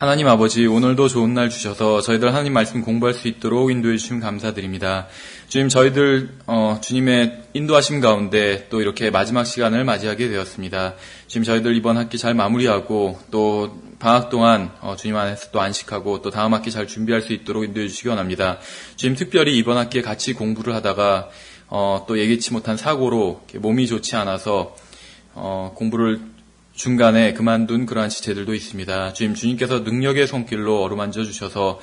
하나님 아버지, 오늘도 좋은 날 주셔서 저희들 하나님 말씀 공부할 수 있도록 인도해 주심 감사드립니다. 주님, 저희들 주님의 인도하심 가운데 또 이렇게 마지막 시간을 맞이하게 되었습니다. 주님, 저희들 이번 학기 잘 마무리하고 또 방학 동안 주님 안에서 또 안식하고 또 다음 학기 잘 준비할 수 있도록 인도해 주시기 원합니다. 주님, 특별히 이번 학기에 같이 공부를 하다가 또 예기치 못한 사고로 몸이 좋지 않아서 공부를 중간에 그만둔 그러한 지체들도 있습니다. 주님께서 능력의 손길로 어루만져 주셔서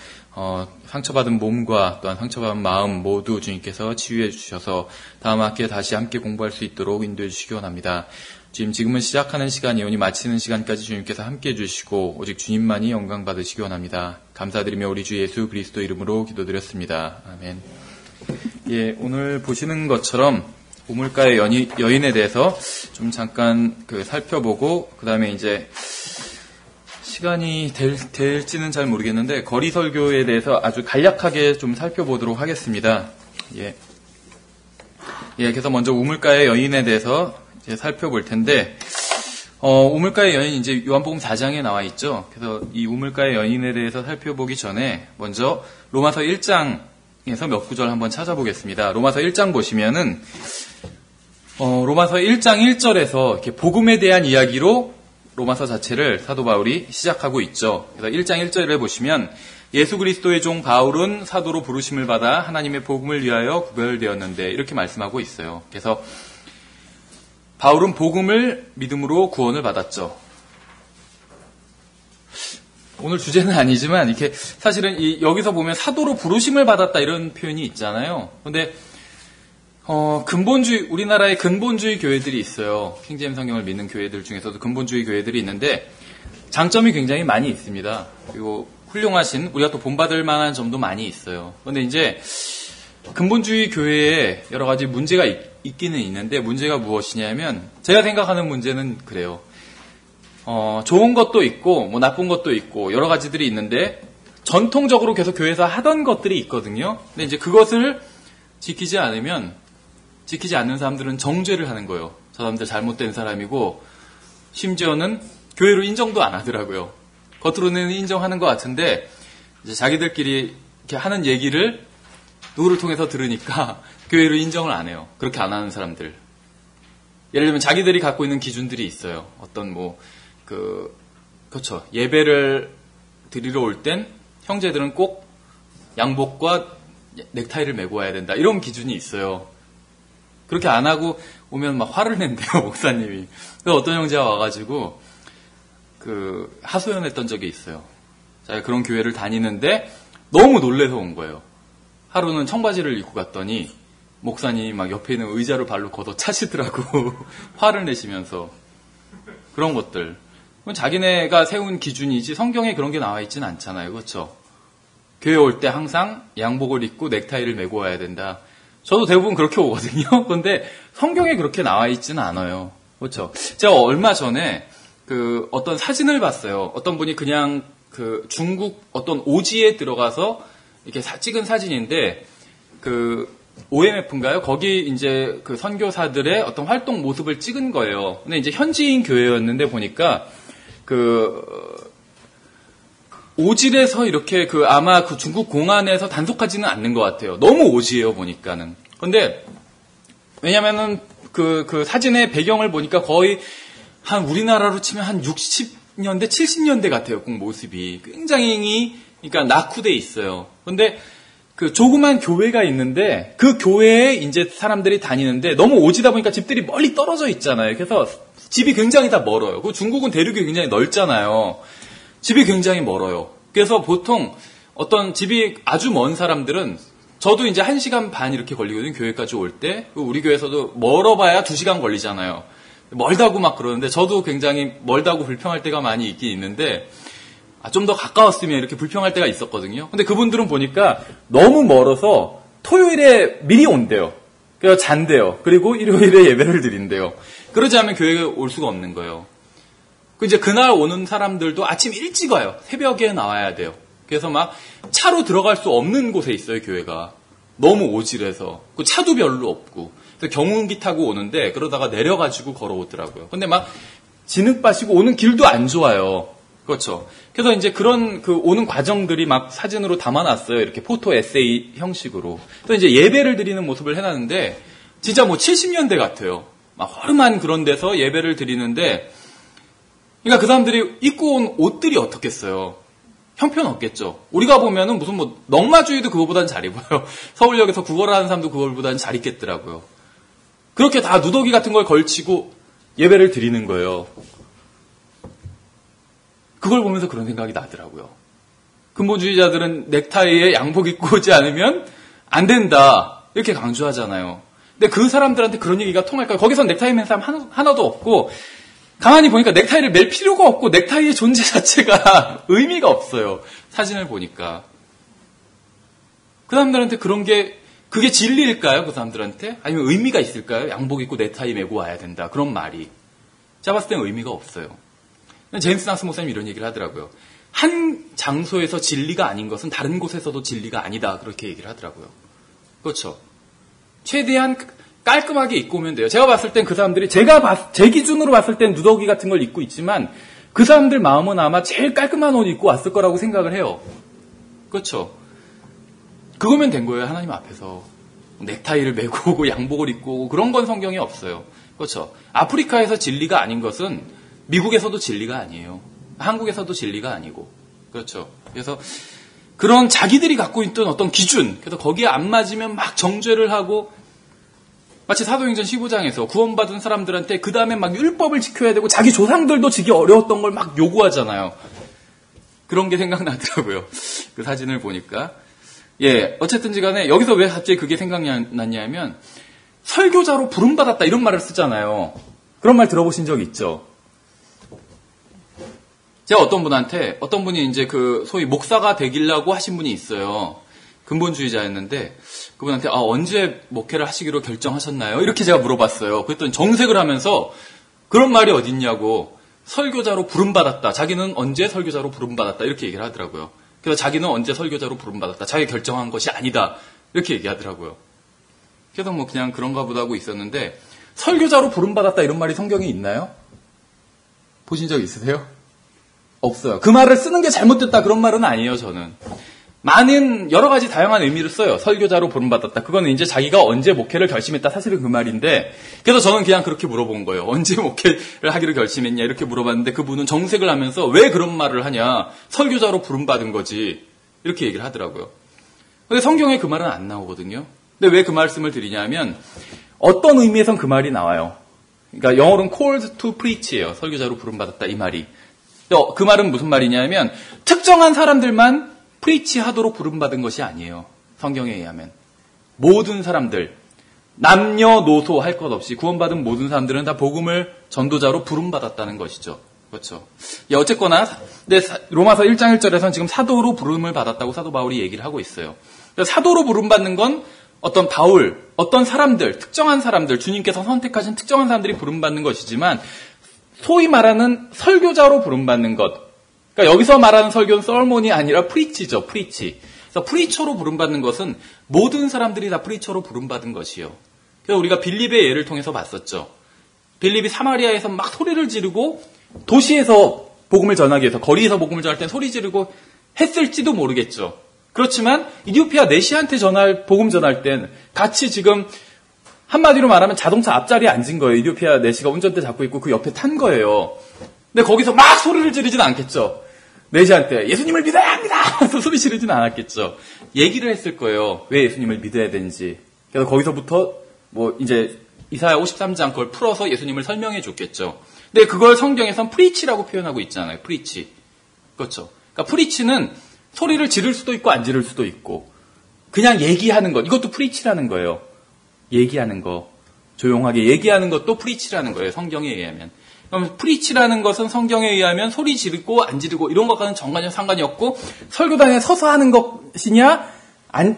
상처받은 몸과 또한 상처받은 마음 모두 주님께서 치유해 주셔서 다음 학기에 다시 함께 공부할 수 있도록 인도해 주시기 원합니다. 지금은 시작하는 시간이오니 마치는 시간까지 주님께서 함께 해주시고 오직 주님만이 영광 받으시기 원합니다. 감사드리며 우리 주 예수 그리스도 이름으로 기도드렸습니다. 아멘. 예, 오늘 보시는 것처럼 우물가의 여인에 대해서 좀 잠깐 살펴보고 그 다음에 이제 시간이 될지는 잘 모르겠는데 거리 설교에 대해서 아주 간략하게 좀 살펴보도록 하겠습니다. 예, 그래서 먼저 우물가의 여인에 대해서 이제 살펴볼 텐데 우물가의 여인 이제 요한복음 4장에 나와 있죠. 그래서 이 우물가의 여인에 대해서 살펴보기 전에 먼저 로마서 1장에서 몇 구절 한번 찾아보겠습니다. 로마서 1장 보시면은 로마서 1장 1절에서 이렇게 복음에 대한 이야기로 로마서 자체를 사도 바울이 시작하고 있죠. 그래서 1장 1절에 보시면 예수 그리스도의 종 바울은 사도로 부르심을 받아 하나님의 복음을 위하여 구별되었는데 이렇게 말씀하고 있어요. 그래서 바울은 복음을 믿음으로 구원을 받았죠. 오늘 주제는 아니지만 이렇게 사실은 여기서 보면 사도로 부르심을 받았다 이런 표현이 있잖아요. 그런데 우리나라의 근본주의 교회들이 있어요. 킹제임스 성경을 믿는 교회들 중에서도 근본주의 교회들이 있는데 장점이 굉장히 많이 있습니다. 그리고 훌륭하신 우리가 또 본받을 만한 점도 많이 있어요. 그런데 이제 근본주의 교회에 여러 가지 문제가 있기는 있는데 문제가 무엇이냐면 제가 생각하는 문제는 그래요. 좋은 것도 있고 뭐 나쁜 것도 있고 여러 가지들이 있는데 전통적으로 계속 교회에서 하던 것들이 있거든요. 근데 이제 그것을 지키지 않는 사람들은 정죄를 하는 거예요. 저 사람들 잘못된 사람이고 심지어는 교회로 인정도 안 하더라고요. 겉으로는 인정하는 것 같은데 이제 자기들끼리 이렇게 하는 얘기를 누구를 통해서 들으니까 교회로 인정을 안 해요. 그렇게 안 하는 사람들. 예를 들면 자기들이 갖고 있는 기준들이 있어요. 어떤 그렇죠. 예배를 드리러 올 땐 형제들은 꼭 양복과 넥타이를 메고 와야 된다. 이런 기준이 있어요. 그렇게 안 하고 오면 막 화를 낸대요, 목사님이. 그래서 어떤 형제가 와가지고, 하소연했던 적이 있어요. 자기가 그런 교회를 다니는데 너무 놀래서 온 거예요. 하루는 청바지를 입고 갔더니 목사님이 막 옆에 있는 의자로 발로 걷어 차시더라고. 화를 내시면서. 그런 것들. 그건 자기네가 세운 기준이지 성경에 그런 게 나와 있지는 않잖아요. 그렇죠? 교회 올 때 항상 양복을 입고 넥타이를 메고 와야 된다. 저도 대부분 그렇게 오거든요. 그런데 성경에 그렇게 나와 있지는 않아요. 그렇죠? 제가 얼마 전에 어떤 사진을 봤어요. 어떤 분이 그냥 중국 어떤 오지에 들어가서 이렇게 찍은 사진인데 OMF인가요? 거기 이제 선교사들의 어떤 활동 모습을 찍은 거예요. 근데 이제 현지인 교회였는데 보니까 오질에서 이렇게 아마 중국 공안에서 단속하지는 않는 것 같아요. 너무 오지예요, 보니까는. 근데, 왜냐면은 사진의 배경을 보니까 거의 우리나라로 치면 한 60년대, 70년대 같아요, 꼭 모습이. 굉장히, 그러니까 낙후돼 있어요. 근데 조그만 교회가 있는데 그 교회에 이제 사람들이 다니는데 너무 오지다 보니까 집들이 멀리 떨어져 있잖아요. 그래서 집이 굉장히 다 멀어요. 중국은 대륙이 굉장히 넓잖아요. 집이 굉장히 멀어요. 그래서 보통 어떤 집이 아주 먼 사람들은 저도 이제 1시간 반 이렇게 걸리거든요. 교회까지 올 때. 우리 교회에서도 멀어봐야 2시간 걸리잖아요. 멀다고 막 그러는데 저도 굉장히 멀다고 불평할 때가 많이 있긴 있는데 좀 더 가까웠으면 이렇게 불평할 때가 있었거든요. 근데 그분들은 보니까 너무 멀어서 토요일에 미리 온대요. 그래서 잔대요. 그리고 일요일에 예배를 드린대요. 그러지 않으면 교회에 올 수가 없는 거예요. 이제 그날 오는 사람들도 아침 일찍 와요. 새벽에 나와야 돼요. 그래서 막 차로 들어갈 수 없는 곳에 있어요, 교회가. 너무 오질해서. 차도 별로 없고. 그래서 경운기 타고 오는데 그러다가 내려가지고 걸어오더라고요. 근데 막 진흙 빠시고 오는 길도 안 좋아요. 그렇죠. 그래서 이제 그런 그 오는 과정들이 막 사진으로 담아놨어요. 이렇게 포토 에세이 형식으로. 또 이제 예배를 드리는 모습을 해놨는데 진짜 뭐 70년대 같아요. 막 허름한 그런 데서 예배를 드리는데, 그러니까 그 사람들이 입고 온 옷들이 어떻겠어요? 형편없겠죠. 우리가 보면은 무슨 뭐 넝마주의도 그거보다는 잘 입어요. 서울역에서 구걸을 하는 사람도 그거보다는 잘 입겠더라고요. 그렇게 다 누더기 같은 걸 걸치고 예배를 드리는 거예요. 그걸 보면서 그런 생각이 나더라고요. 근본주의자들은 넥타이에 양복 입고 오지 않으면 안 된다, 이렇게 강조하잖아요. 근데 그 사람들한테 그런 얘기가 통할까요? 거기서 넥타이 맨 사람 하나도 없고, 가만히 보니까 넥타이를 맬 필요가 없고 넥타이의 존재 자체가 의미가 없어요. 사진을 보니까. 그 사람들한테 그게 진리일까요? 그 사람들한테? 아니면 의미가 있을까요? 양복 입고 넥타이 메고 와야 된다, 그런 말이. 제가 봤을 땐 의미가 없어요. 제임스 낭스 목사님이 이런 얘기를 하더라고요. 한 장소에서 진리가 아닌 것은 다른 곳에서도 진리가 아니다, 그렇게 얘기를 하더라고요. 그렇죠. 최대한 깔끔하게 입고 오면 돼요. 제가 봤을 땐 그 사람들이, 제 기준으로 봤을 땐 누더기 같은 걸 입고 있지만 그 사람들 마음은 아마 제일 깔끔한 옷 입고 왔을 거라고 생각을 해요. 그렇죠. 그거면 된 거예요. 하나님 앞에서 넥타이를 메고 오고 양복을 입고 오고 그런 건 성경에 없어요. 그렇죠. 아프리카에서 진리가 아닌 것은 미국에서도 진리가 아니에요. 한국에서도 진리가 아니고. 그렇죠. 그래서 그런 자기들이 갖고 있던 어떤 기준, 그래서 거기에 안 맞으면 막 정죄를 하고, 마치 사도행전 15장에서 구원받은 사람들한테 그 다음에 막 율법을 지켜야 되고 자기 조상들도 지기 어려웠던 걸 막 요구하잖아요. 그런 게 생각나더라고요. 그 사진을 보니까. 예, 어쨌든지 간에 여기서 왜 갑자기 그게 생각났냐면, 설교자로 부름받았다 이런 말을 쓰잖아요. 그런 말 들어보신 적 있죠? 제가 어떤 분이 이제 그 소위 목사가 되기려고 하신 분이 있어요. 근본주의자였는데 그분한테 언제 목회를 하시기로 결정하셨나요? 이렇게 제가 물어봤어요. 그랬더니 정색을 하면서 그런 말이 어딨냐고, 설교자로 부름받았다, 자기는 언제 설교자로 부름받았다, 이렇게 얘기를 하더라고요. 그래서 자기는 언제 설교자로 부름받았다, 자기가 결정한 것이 아니다, 이렇게 얘기하더라고요. 그래서 뭐 그냥 그런가 보다 하고 있었는데, 설교자로 부름받았다 이런 말이 성경에 있나요? 보신 적 있으세요? 없어요. 그 말을 쓰는 게 잘못됐다, 그런 말은 아니에요. 저는 많은 여러 가지 다양한 의미를 써요. 설교자로 부름받았다. 그거는 이제 자기가 언제 목회를 결심했다, 사실은 그 말인데, 그래서 저는 그냥 그렇게 물어본 거예요. 언제 목회를 하기로 결심했냐, 이렇게 물어봤는데 그분은 정색을 하면서 왜 그런 말을 하냐, 설교자로 부름받은 거지, 이렇게 얘기를 하더라고요. 근데 성경에 그 말은 안 나오거든요. 근데 왜 그 말씀을 드리냐면, 어떤 의미에선 그 말이 나와요. 그러니까 영어로는 called to preach예요. 설교자로 부름받았다, 이 말이. 그 말은 무슨 말이냐면, 특정한 사람들만 프리치하도록 부름받은 것이 아니에요. 성경에 의하면 모든 사람들, 남녀노소 할 것 없이 구원받은 모든 사람들은 다 복음을 전도자로 부름받았다는 것이죠. 그렇죠. 어쨌거나 로마서 1장 1절에서는 지금 사도로 부름을 받았다고 사도 바울이 얘기를 하고 있어요. 사도로 부름받는 건 어떤 어떤 사람들, 특정한 사람들, 주님께서 선택하신 특정한 사람들이 부름받는 것이지만, 소위 말하는 설교자로 부름받는 것, 그러니까 여기서 말하는 설교는 썰몬이 아니라 프리치죠. 프리치. 그래서 프리처로 부름받는 것은 모든 사람들이 다 프리처로 부름받은 것이요. 그래서 우리가 빌립의 예를 통해서 봤었죠. 빌립이 사마리아에서 막 소리를 지르고 도시에서 복음을 전하기 위해서, 거리에서 복음을 전할 땐 소리 지르고 했을지도 모르겠죠. 그렇지만 이디오피아 내시한테 복음 전할 땐 같이 지금 한마디로 말하면 자동차 앞자리에 앉은 거예요. 이디오피아 내시가 운전대 잡고 있고 그 옆에 탄 거예요. 근데 거기서 막 소리를 지르진 않겠죠. 내시한테 예수님을 믿어야 합니다 하면서 소리 지르진 않았겠죠. 얘기를 했을 거예요. 왜 예수님을 믿어야 되는지. 그래서 거기서부터 뭐 이제 이사야 53장 그걸 풀어서 예수님을 설명해 줬겠죠. 근데 그걸 성경에선 프리치라고 표현하고 있잖아요. 프리치. 그렇죠. 그러니까 프리치는 소리를 지를 수도 있고 안 지를 수도 있고, 그냥 얘기하는 것, 이것도 프리치라는 거예요. 얘기하는 거, 조용하게 얘기하는 것도 프리치라는 거예요. 성경에 의하면. 그럼 프리치라는 것은 성경에 의하면 소리 지르고 안 지르고 이런 것과는 전혀 상관이 없고, 설교단에 서서 하는 것이냐,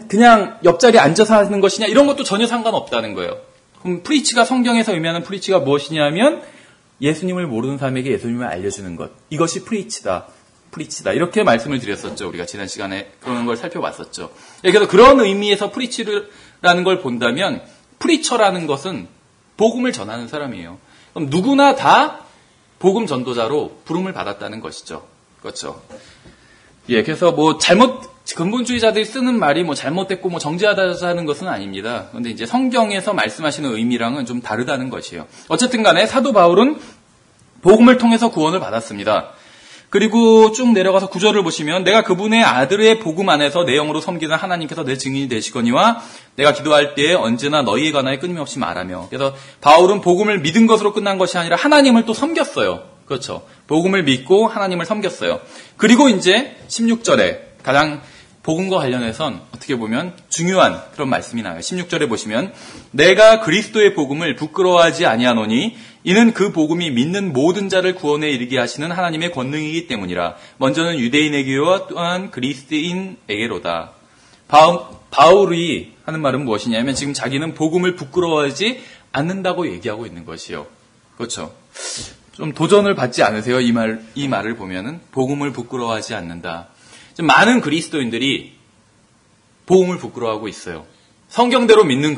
그냥 옆자리에 앉아서 하는 것이냐, 이런 것도 전혀 상관없다는 거예요. 그럼 프리치가 성경에서 의미하는 프리치가 무엇이냐면, 예수님을 모르는 사람에게 예수님을 알려주는 것. 이것이 프리치다. 이렇게 말씀을 드렸었죠. 우리가 지난 시간에 그런 걸 살펴봤었죠. 그래서 그런 의미에서 프리치라는 걸 본다면, 프리처라는 것은 복음을 전하는 사람이에요. 그럼 누구나 다 복음 전도자로 부름을 받았다는 것이죠. 그렇죠. 예, 그래서 근본주의자들이 쓰는 말이 잘못됐고 정죄하다는 것은 아닙니다. 그런데 이제 성경에서 말씀하시는 의미랑은 좀 다르다는 것이에요. 어쨌든 간에 사도 바울은 복음을 통해서 구원을 받았습니다. 그리고 쭉 내려가서 9절을 보시면 내가 그분의 아들의 복음 안에서 내 영으로 섬기는 하나님께서 내 증인이 되시거니와 내가 기도할 때에 언제나 너희에 관하여 끊임없이 말하며. 그래서 바울은 복음을 믿은 것으로 끝난 것이 아니라 하나님을 또 섬겼어요. 그렇죠. 복음을 믿고 하나님을 섬겼어요. 그리고 이제 16절에 가장 복음과 관련해선 어떻게 보면 중요한 그런 말씀이 나와요. 16절에 보시면 내가 그리스도의 복음을 부끄러워하지 아니하노니 이는 그 복음이 믿는 모든 자를 구원에 이르게 하시는 하나님의 권능이기 때문이라. 먼저는 유대인에게와 또한 그리스도인에게로다. 바울이 하는 말은 무엇이냐면 지금 자기는 복음을 부끄러워하지 않는다고 얘기하고 있는 것이요. 그렇죠. 좀 도전을 받지 않으세요? 이 말을 보면은 복음을 부끄러워하지 않는다. 많은 그리스도인들이 복음을 부끄러워하고 있어요. 성경대로 믿는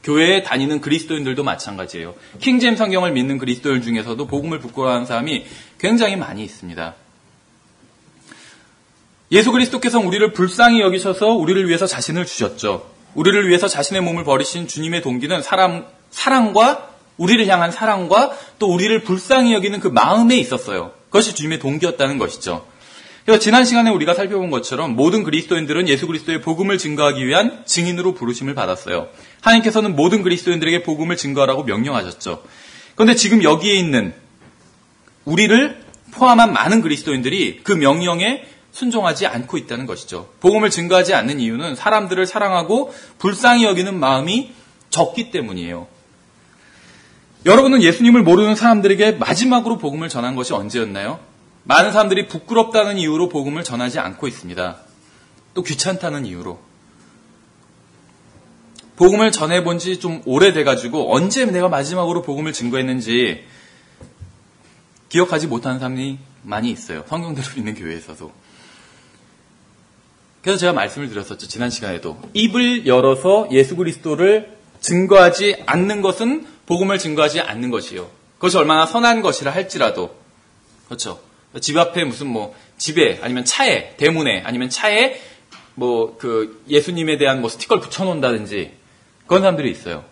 교회에 다니는 그리스도인들도 마찬가지예요. 킹제임 성경을 믿는 그리스도인 중에서도 복음을 부끄러워하는 사람이 굉장히 많이 있습니다. 예수 그리스도께서 우리를 불쌍히 여기셔서 우리를 위해서 자신을 주셨죠. 우리를 위해서 자신의 몸을 버리신 주님의 동기는 사랑과 우리를 향한 사랑과 또 우리를 불쌍히 여기는 그 마음에 있었어요. 그것이 주님의 동기였다는 것이죠. 그래서 지난 시간에 우리가 살펴본 것처럼 모든 그리스도인들은 예수 그리스도의 복음을 증거하기 위한 증인으로 부르심을 받았어요. 하나님께서는 모든 그리스도인들에게 복음을 증거하라고 명령하셨죠. 그런데 지금 여기에 있는 우리를 포함한 많은 그리스도인들이 그 명령에 순종하지 않고 있다는 것이죠. 복음을 증거하지 않는 이유는 사람들을 사랑하고 불쌍히 여기는 마음이 적기 때문이에요. 여러분은 예수님을 모르는 사람들에게 마지막으로 복음을 전한 것이 언제였나요? 많은 사람들이 부끄럽다는 이유로 복음을 전하지 않고 있습니다. 또 귀찮다는 이유로. 복음을 전해본 지 좀 오래돼가지고 언제 내가 마지막으로 복음을 증거했는지 기억하지 못하는 사람이 많이 있어요. 성경대로 있는 교회에서도. 그래서 제가 말씀을 드렸었죠. 지난 시간에도. 입을 열어서 예수 그리스도를 증거하지 않는 것은 복음을 증거하지 않는 것이요. 그것이 얼마나 선한 것이라 할지라도. 그렇죠. 집 앞에 집에 아니면 차에 대문에 아니면 차에 예수님에 대한 스티커를 붙여놓는다든지 그런 사람들이 있어요.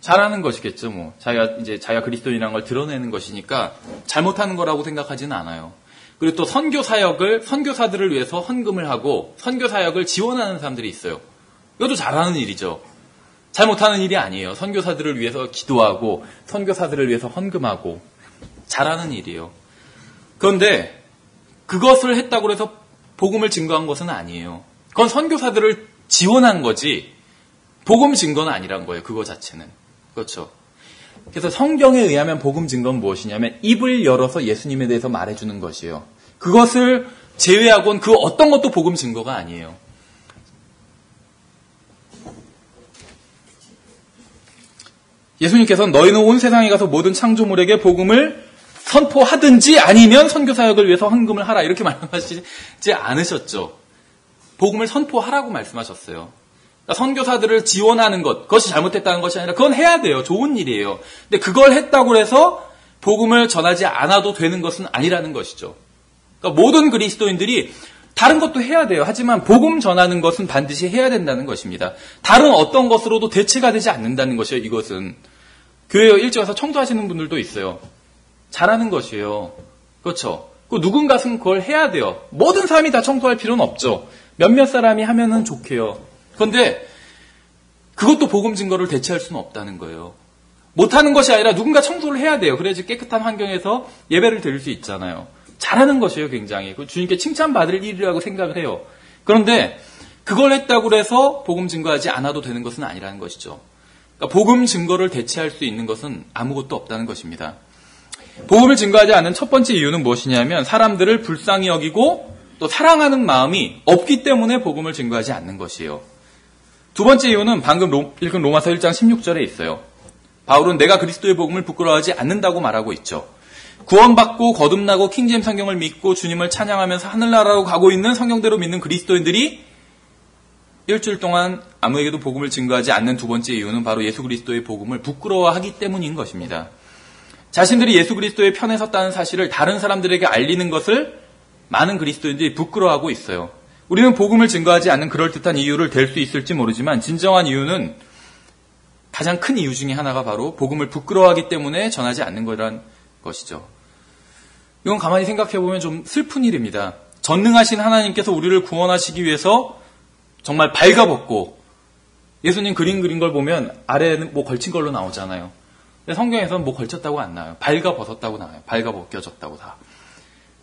잘하는 것이겠죠. 자기가 그리스도인이라는 걸 드러내는 것이니까 잘못하는 거라고 생각하지는 않아요. 그리고 또 선교사들을 위해서 헌금을 하고 선교 사역을 지원하는 사람들이 있어요. 이것도 잘하는 일이죠. 잘못하는 일이 아니에요. 선교사들을 위해서 기도하고 선교사들을 위해서 헌금하고 잘하는 일이에요. 그런데 그것을 했다고 해서 복음을 증거한 것은 아니에요. 그건 선교사들을 지원한 거지 복음 증거는 아니란 거예요. 그거 자체는. 그렇죠. 그래서 성경에 의하면 복음 증거는 무엇이냐면 입을 열어서 예수님에 대해서 말해주는 것이에요. 그것을 제외하고는 그 어떤 것도 복음 증거가 아니에요. 예수님께서는 너희는 온 세상에 가서 모든 창조물에게 복음을 선포하든지 아니면 선교사역을 위해서 헌금을 하라 이렇게 말씀하시지 않으셨죠. 복음을 선포하라고 말씀하셨어요. 그러니까 선교사들을 지원하는 것, 그것이 잘못했다는 것이 아니라 그건 해야 돼요. 좋은 일이에요. 근데 그걸 했다고 해서 복음을 전하지 않아도 되는 것은 아니라는 것이죠. 그러니까 모든 그리스도인들이 다른 것도 해야 돼요. 하지만 복음 전하는 것은 반드시 해야 된다는 것입니다. 다른 어떤 것으로도 대체가 되지 않는다는 것이에요. 이것은. 교회에 일찍 와서 청소하시는 분들도 있어요. 잘하는 것이에요. 그렇죠. 누군가는 그걸 해야 돼요. 모든 사람이 다 청소할 필요는 없죠. 몇몇 사람이 하면은 좋게요. 그런데 그것도 복음 증거를 대체할 수는 없다는 거예요. 못하는 것이 아니라 누군가 청소를 해야 돼요. 그래야지 깨끗한 환경에서 예배를 드릴 수 있잖아요. 잘하는 것이에요. 굉장히. 주님께 칭찬받을 일이라고 생각을 해요. 그런데 그걸 했다고 해서 복음 증거하지 않아도 되는 것은 아니라는 것이죠. 그러니까 복음 증거를 대체할 수 있는 것은 아무것도 없다는 것입니다. 복음을 증거하지 않는 첫 번째 이유는 무엇이냐면 사람들을 불쌍히 여기고 또 사랑하는 마음이 없기 때문에 복음을 증거하지 않는 것이에요. 두 번째 이유는 방금 읽은 로마서 1장 16절에 있어요. 바울은 내가 그리스도의 복음을 부끄러워하지 않는다고 말하고 있죠. 구원받고 거듭나고 킹제임 성경을 믿고 주님을 찬양하면서 하늘나라로 가고 있는 성경대로 믿는 그리스도인들이 일주일 동안 아무에게도 복음을 증거하지 않는 두 번째 이유는 바로 예수 그리스도의 복음을 부끄러워하기 때문인 것입니다. 자신들이 예수 그리스도의 편에 섰다는 사실을 다른 사람들에게 알리는 것을 많은 그리스도인들이 부끄러워하고 있어요. 우리는 복음을 증거하지 않는 그럴듯한 이유를 댈 수 있을지 모르지만 진정한 이유는 가장 큰 이유 중에 하나가 바로 복음을 부끄러워하기 때문에 전하지 않는 거란 것이죠. 이건 가만히 생각해보면 좀 슬픈 일입니다. 전능하신 하나님께서 우리를 구원하시기 위해서 정말 발가벗고 예수님 그린 걸 보면 아래에는 뭐 걸친 걸로 나오잖아요. 근데 성경에서는 뭐 걸쳤다고 안 나와요. 발가벗었다고 나와요. 발가벗겨졌다고 다.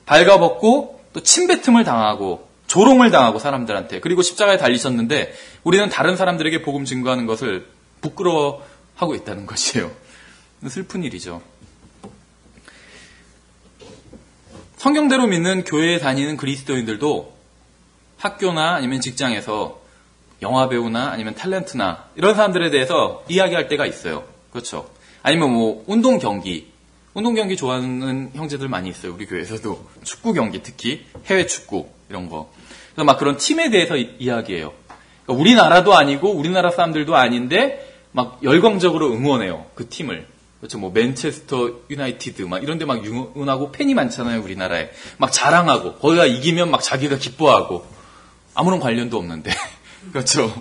발가벗고 또 침뱉음을 당하고 조롱을 당하고 사람들한테 그리고 십자가에 달리셨는데 우리는 다른 사람들에게 복음 증거하는 것을 부끄러워하고 있다는 것이에요. 슬픈 일이죠. 성경대로 믿는 교회에 다니는 그리스도인들도 학교나 아니면 직장에서 영화배우나 아니면 탤런트나 이런 사람들에 대해서 이야기할 때가 있어요. 그렇죠. 아니면 뭐 운동 경기 좋아하는 형제들 많이 있어요. 우리 교회에서도 축구 경기 특히 해외 축구 이런 거. 그래서 막 그런 팀에 대해서 이야기해요. 그러니까 우리나라도 아니고 우리나라 사람들도 아닌데 막 열광적으로 응원해요. 그 팀을. 그렇죠. 뭐 맨체스터 유나이티드 막 이런 데 막 응원하고 팬이 많잖아요. 우리나라에. 막 자랑하고 거기가 이기면 막 자기가 기뻐하고 아무런 관련도 없는데. 그렇죠.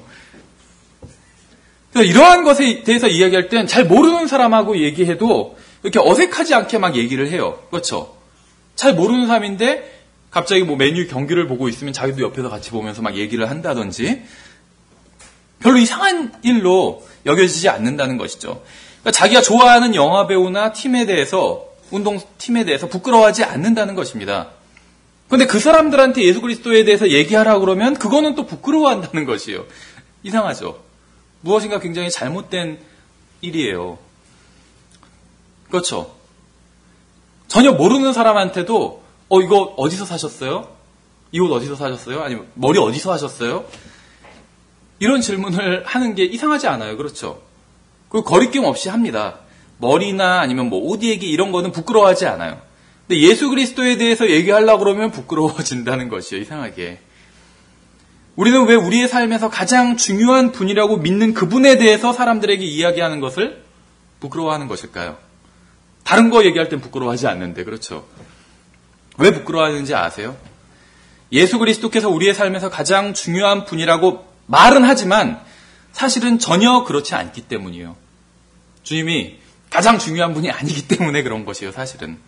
그래서 이러한 것에 대해서 이야기할 땐 잘 모르는 사람하고 얘기해도 이렇게 어색하지 않게 막 얘기를 해요. 그렇죠. 잘 모르는 사람인데 갑자기 뭐 메뉴 경기를 보고 있으면 자기도 옆에서 같이 보면서 막 얘기를 한다든지 별로 이상한 일로 여겨지지 않는다는 것이죠. 그러니까 자기가 좋아하는 영화배우나 팀에 대해서 운동팀에 대해서 부끄러워하지 않는다는 것입니다. 그런데 그 사람들한테 예수 그리스도에 대해서 얘기하라 그러면 그거는 또 부끄러워한다는 것이에요. 이상하죠. 무엇인가 굉장히 잘못된 일이에요. 그렇죠. 전혀 모르는 사람한테도 이거 어디서 사셨어요? 이 옷 어디서 사셨어요? 아니면 머리 어디서 하셨어요? 이런 질문을 하는 게 이상하지 않아요. 그렇죠. 그리고 거리낌 없이 합니다. 머리나 아니면 뭐 옷 얘기 이런 거는 부끄러워하지 않아요. 근데 예수 그리스도에 대해서 얘기하려고 그러면 부끄러워진다는 것이에요. 이상하게. 우리는 왜 우리의 삶에서 가장 중요한 분이라고 믿는 그분에 대해서 사람들에게 이야기하는 것을 부끄러워하는 것일까요? 다른 거 얘기할 땐 부끄러워하지 않는데, 그렇죠? 왜 부끄러워하는지 아세요? 예수 그리스도께서 우리의 삶에서 가장 중요한 분이라고 말은 하지만 사실은 전혀 그렇지 않기 때문이에요. 주님이 가장 중요한 분이 아니기 때문에 그런 것이에요, 사실은.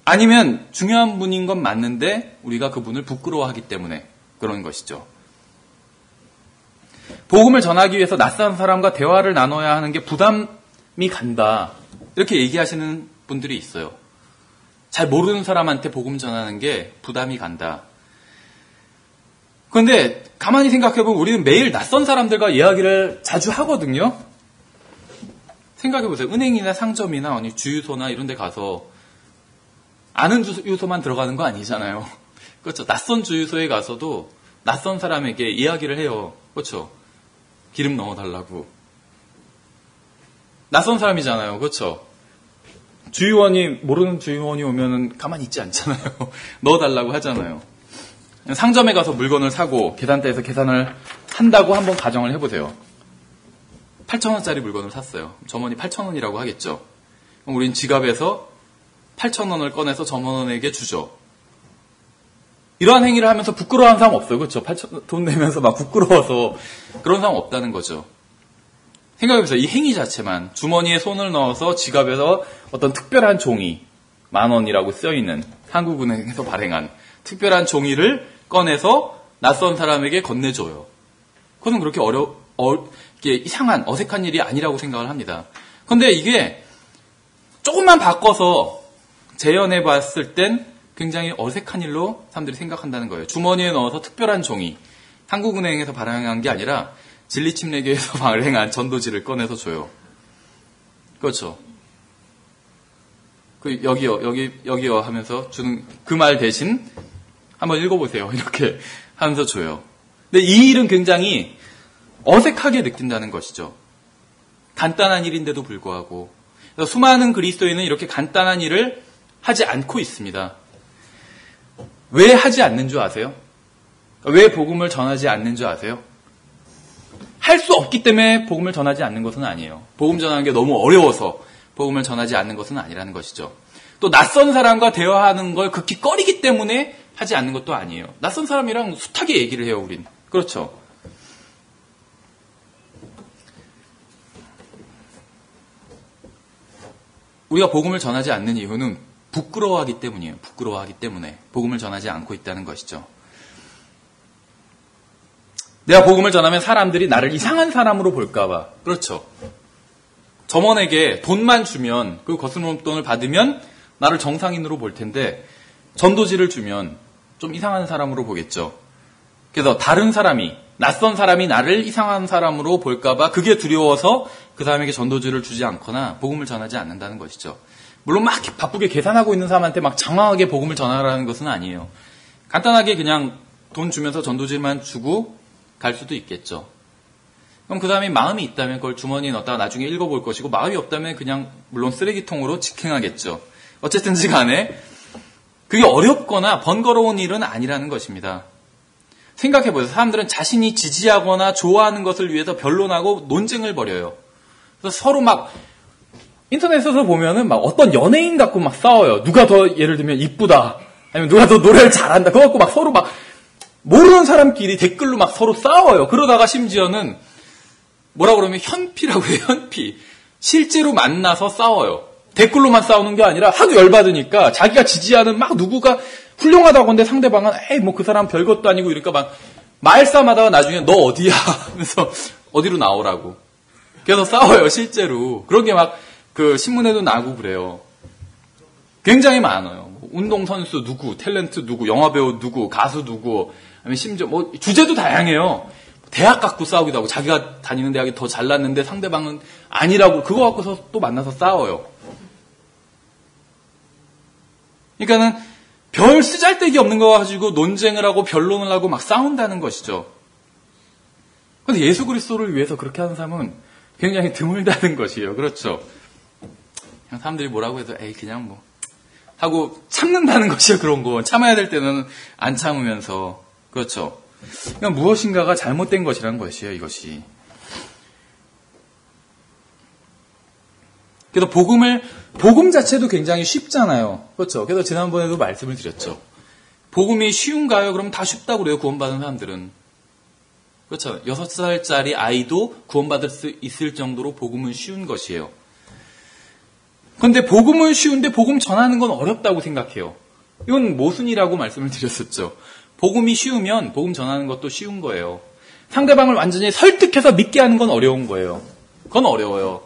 아니면 중요한 분인 건 맞는데 우리가 그분을 부끄러워하기 때문에 그런 것이죠. 복음을 전하기 위해서 낯선 사람과 대화를 나눠야 하는 게 부담이 간다. 이렇게 얘기하시는 분들이 있어요. 잘 모르는 사람한테 복음 전하는 게 부담이 간다. 그런데 가만히 생각해보면 우리는 매일 낯선 사람들과 이야기를 자주 하거든요. 생각해보세요. 은행이나 상점이나 주유소나 이런 데 가서 아는 주유소만 들어가는 거 아니잖아요. 그렇죠. 낯선 주유소에 가서도 낯선 사람에게 이야기를 해요. 그렇죠. 기름 넣어달라고. 낯선 사람이잖아요. 그렇죠. 주유원이 모르는 주유원이 오면은 가만히 있지 않잖아요. 넣어달라고 하잖아요. 상점에 가서 물건을 사고 계산대에서 계산을 한다고 한번 가정을 해보세요. 8,000원짜리 물건을 샀어요. 점원이 8,000원이라고 하겠죠. 그럼 우린 지갑에서 8,000원을 꺼내서 점원에게 주죠. 이러한 행위를 하면서 부끄러워하는 사람 없어요. 그렇죠? 돈 내면서 막 부끄러워서 그런 사람 없다는 거죠. 생각해보세요. 이 행위 자체만 주머니에 손을 넣어서 지갑에서 어떤 특별한 종이 10,000원이라고 쓰여있는 한국은행에서 발행한 특별한 종이를 꺼내서 낯선 사람에게 건네줘요. 그것은 그렇게 이게 이상한 어색한 일이 아니라고 생각을 합니다. 그런데 이게 조금만 바꿔서 재현해 봤을 땐 굉장히 어색한 일로 사람들이 생각한다는 거예요. 주머니에 넣어서 특별한 종이 한국은행에서 발행한 게 아니라 진리침례교에서 발행한 전도지를 꺼내서 줘요. 그렇죠. 여기요 하면서 주는 그 말 대신 한번 읽어보세요. 이렇게 하면서 줘요. 근데 이 일은 굉장히 어색하게 느낀다는 것이죠. 간단한 일인데도 불구하고. 그래서 수많은 그리스도인은 이렇게 간단한 일을 하지 않고 있습니다. 왜 하지 않는 줄 아세요? 왜 복음을 전하지 않는 줄 아세요? 할 수 없기 때문에 복음을 전하지 않는 것은 아니에요. 복음 전하는 게 너무 어려워서 복음을 전하지 않는 것은 아니라는 것이죠. 또 낯선 사람과 대화하는 걸 극히 꺼리기 때문에 하지 않는 것도 아니에요. 낯선 사람이랑 숱하게 얘기를 해요, 우린. 그렇죠. 우리가 복음을 전하지 않는 이유는 부끄러워하기 때문이에요. 부끄러워하기 때문에 복음을 전하지 않고 있다는 것이죠. 내가 복음을 전하면 사람들이 나를 이상한 사람으로 볼까 봐. 그렇죠. 점원에게 돈만 주면, 그 거스름 돈을 받으면 나를 정상인으로 볼 텐데 전도지를 주면 좀 이상한 사람으로 보겠죠. 그래서 다른 사람이, 낯선 사람이 나를 이상한 사람으로 볼까 봐 그게 두려워서 그 사람에게 전도지를 주지 않거나 복음을 전하지 않는다는 것이죠. 물론 막 바쁘게 계산하고 있는 사람한테 막 장황하게 복음을 전하라는 것은 아니에요. 간단하게 그냥 돈 주면서 전도지만 주고 갈 수도 있겠죠. 그럼 그 사람이 마음이 있다면 그걸 주머니에 넣었다가 나중에 읽어볼 것이고, 마음이 없다면 그냥 물론 쓰레기통으로 직행하겠죠. 어쨌든지 간에 그게 어렵거나 번거로운 일은 아니라는 것입니다. 생각해보세요. 사람들은 자신이 지지하거나 좋아하는 것을 위해서 변론하고 논쟁을 벌여요. 그래서 서로 막 인터넷에서 보면은 막 어떤 연예인 갖고 막 싸워요. 누가 더 예를 들면 이쁘다, 아니면 누가 더 노래를 잘한다. 그거 갖고 막 서로 막 모르는 사람끼리 댓글로 막 서로 싸워요. 그러다가 심지어는 뭐라 그러면 현피라고 해요. 현피. 실제로 만나서 싸워요. 댓글로만 싸우는 게 아니라 하도 열받으니까 자기가 지지하는 막 누구가 훌륭하다고 하는데 상대방은 에이 뭐 그 사람 별것도 아니고 이러니까 막 말싸움하다가 나중에 너 어디야 하면서 어디로 나오라고. 그래서 싸워요. 실제로. 그런 게 막 그 신문에도 나고 그래요. 굉장히 많아요. 운동선수 누구, 탤런트 누구, 영화배우 누구, 가수 누구, 아니면 심지어 뭐 주제도 다양해요. 대학 갖고 싸우기도 하고, 자기가 다니는 대학이 더 잘났는데 상대방은 아니라고, 그거 갖고서 또 만나서 싸워요. 그러니까는 별 쓰잘데기 없는 거 가지고 논쟁을 하고 변론을 하고 막 싸운다는 것이죠. 그런데 예수 그리스도를 위해서 그렇게 하는 사람은 굉장히 드물다는 것이에요. 그렇죠. 그냥 사람들이 뭐라고 해도 에이 그냥 뭐 하고 참는다는 것이에요. 그런 거 참아야 될 때는 안 참으면서. 그렇죠. 그러니까 무엇인가가 잘못된 것이라는 것이에요. 이것이. 그래서 복음 자체도 굉장히 쉽잖아요. 그렇죠. 그래서 지난번에도 말씀을 드렸죠. 복음이 쉬운가요? 그럼 다 쉽다고 그래요. 구원받은 사람들은. 그렇죠. 6살짜리 아이도 구원받을 수 있을 정도로 복음은 쉬운 것이에요. 그런데 복음은 쉬운데 복음 전하는 건 어렵다고 생각해요. 이건 모순이라고 말씀을 드렸었죠. 복음이 쉬우면 복음 전하는 것도 쉬운 거예요. 상대방을 완전히 설득해서 믿게 하는 건 어려운 거예요. 그건 어려워요.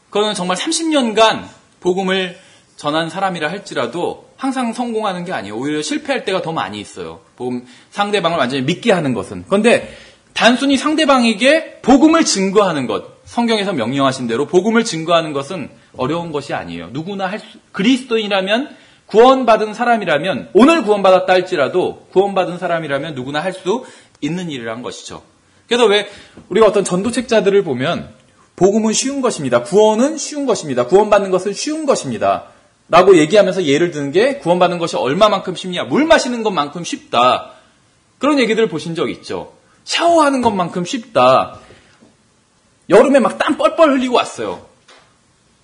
그거는 정말 30년간 복음을 전한 사람이라 할지라도 항상 성공하는 게 아니에요. 오히려 실패할 때가 더 많이 있어요. 복음, 상대방을 완전히 믿게 하는 것은. 그런데 단순히 상대방에게 복음을 증거하는 것, 성경에서 명령하신 대로 복음을 증거하는 것은 어려운 것이 아니에요. 누구나 그리스도인이라면, 구원받은 사람이라면, 오늘 구원받았다 할지라도 구원받은 사람이라면 누구나 할 수 있는 일이란 것이죠. 그래서 왜 우리가 어떤 전도책자들을 보면 복음은 쉬운 것입니다. 구원은 쉬운 것입니다. 구원받는 것은 쉬운 것입니다. 라고 얘기하면서 예를 드는 게, 구원받는 것이 얼마만큼 쉽냐? 물 마시는 것만큼 쉽다. 그런 얘기들을 보신 적 있죠. 샤워하는 것만큼 쉽다. 여름에 막 땀 뻘뻘 흘리고 왔어요.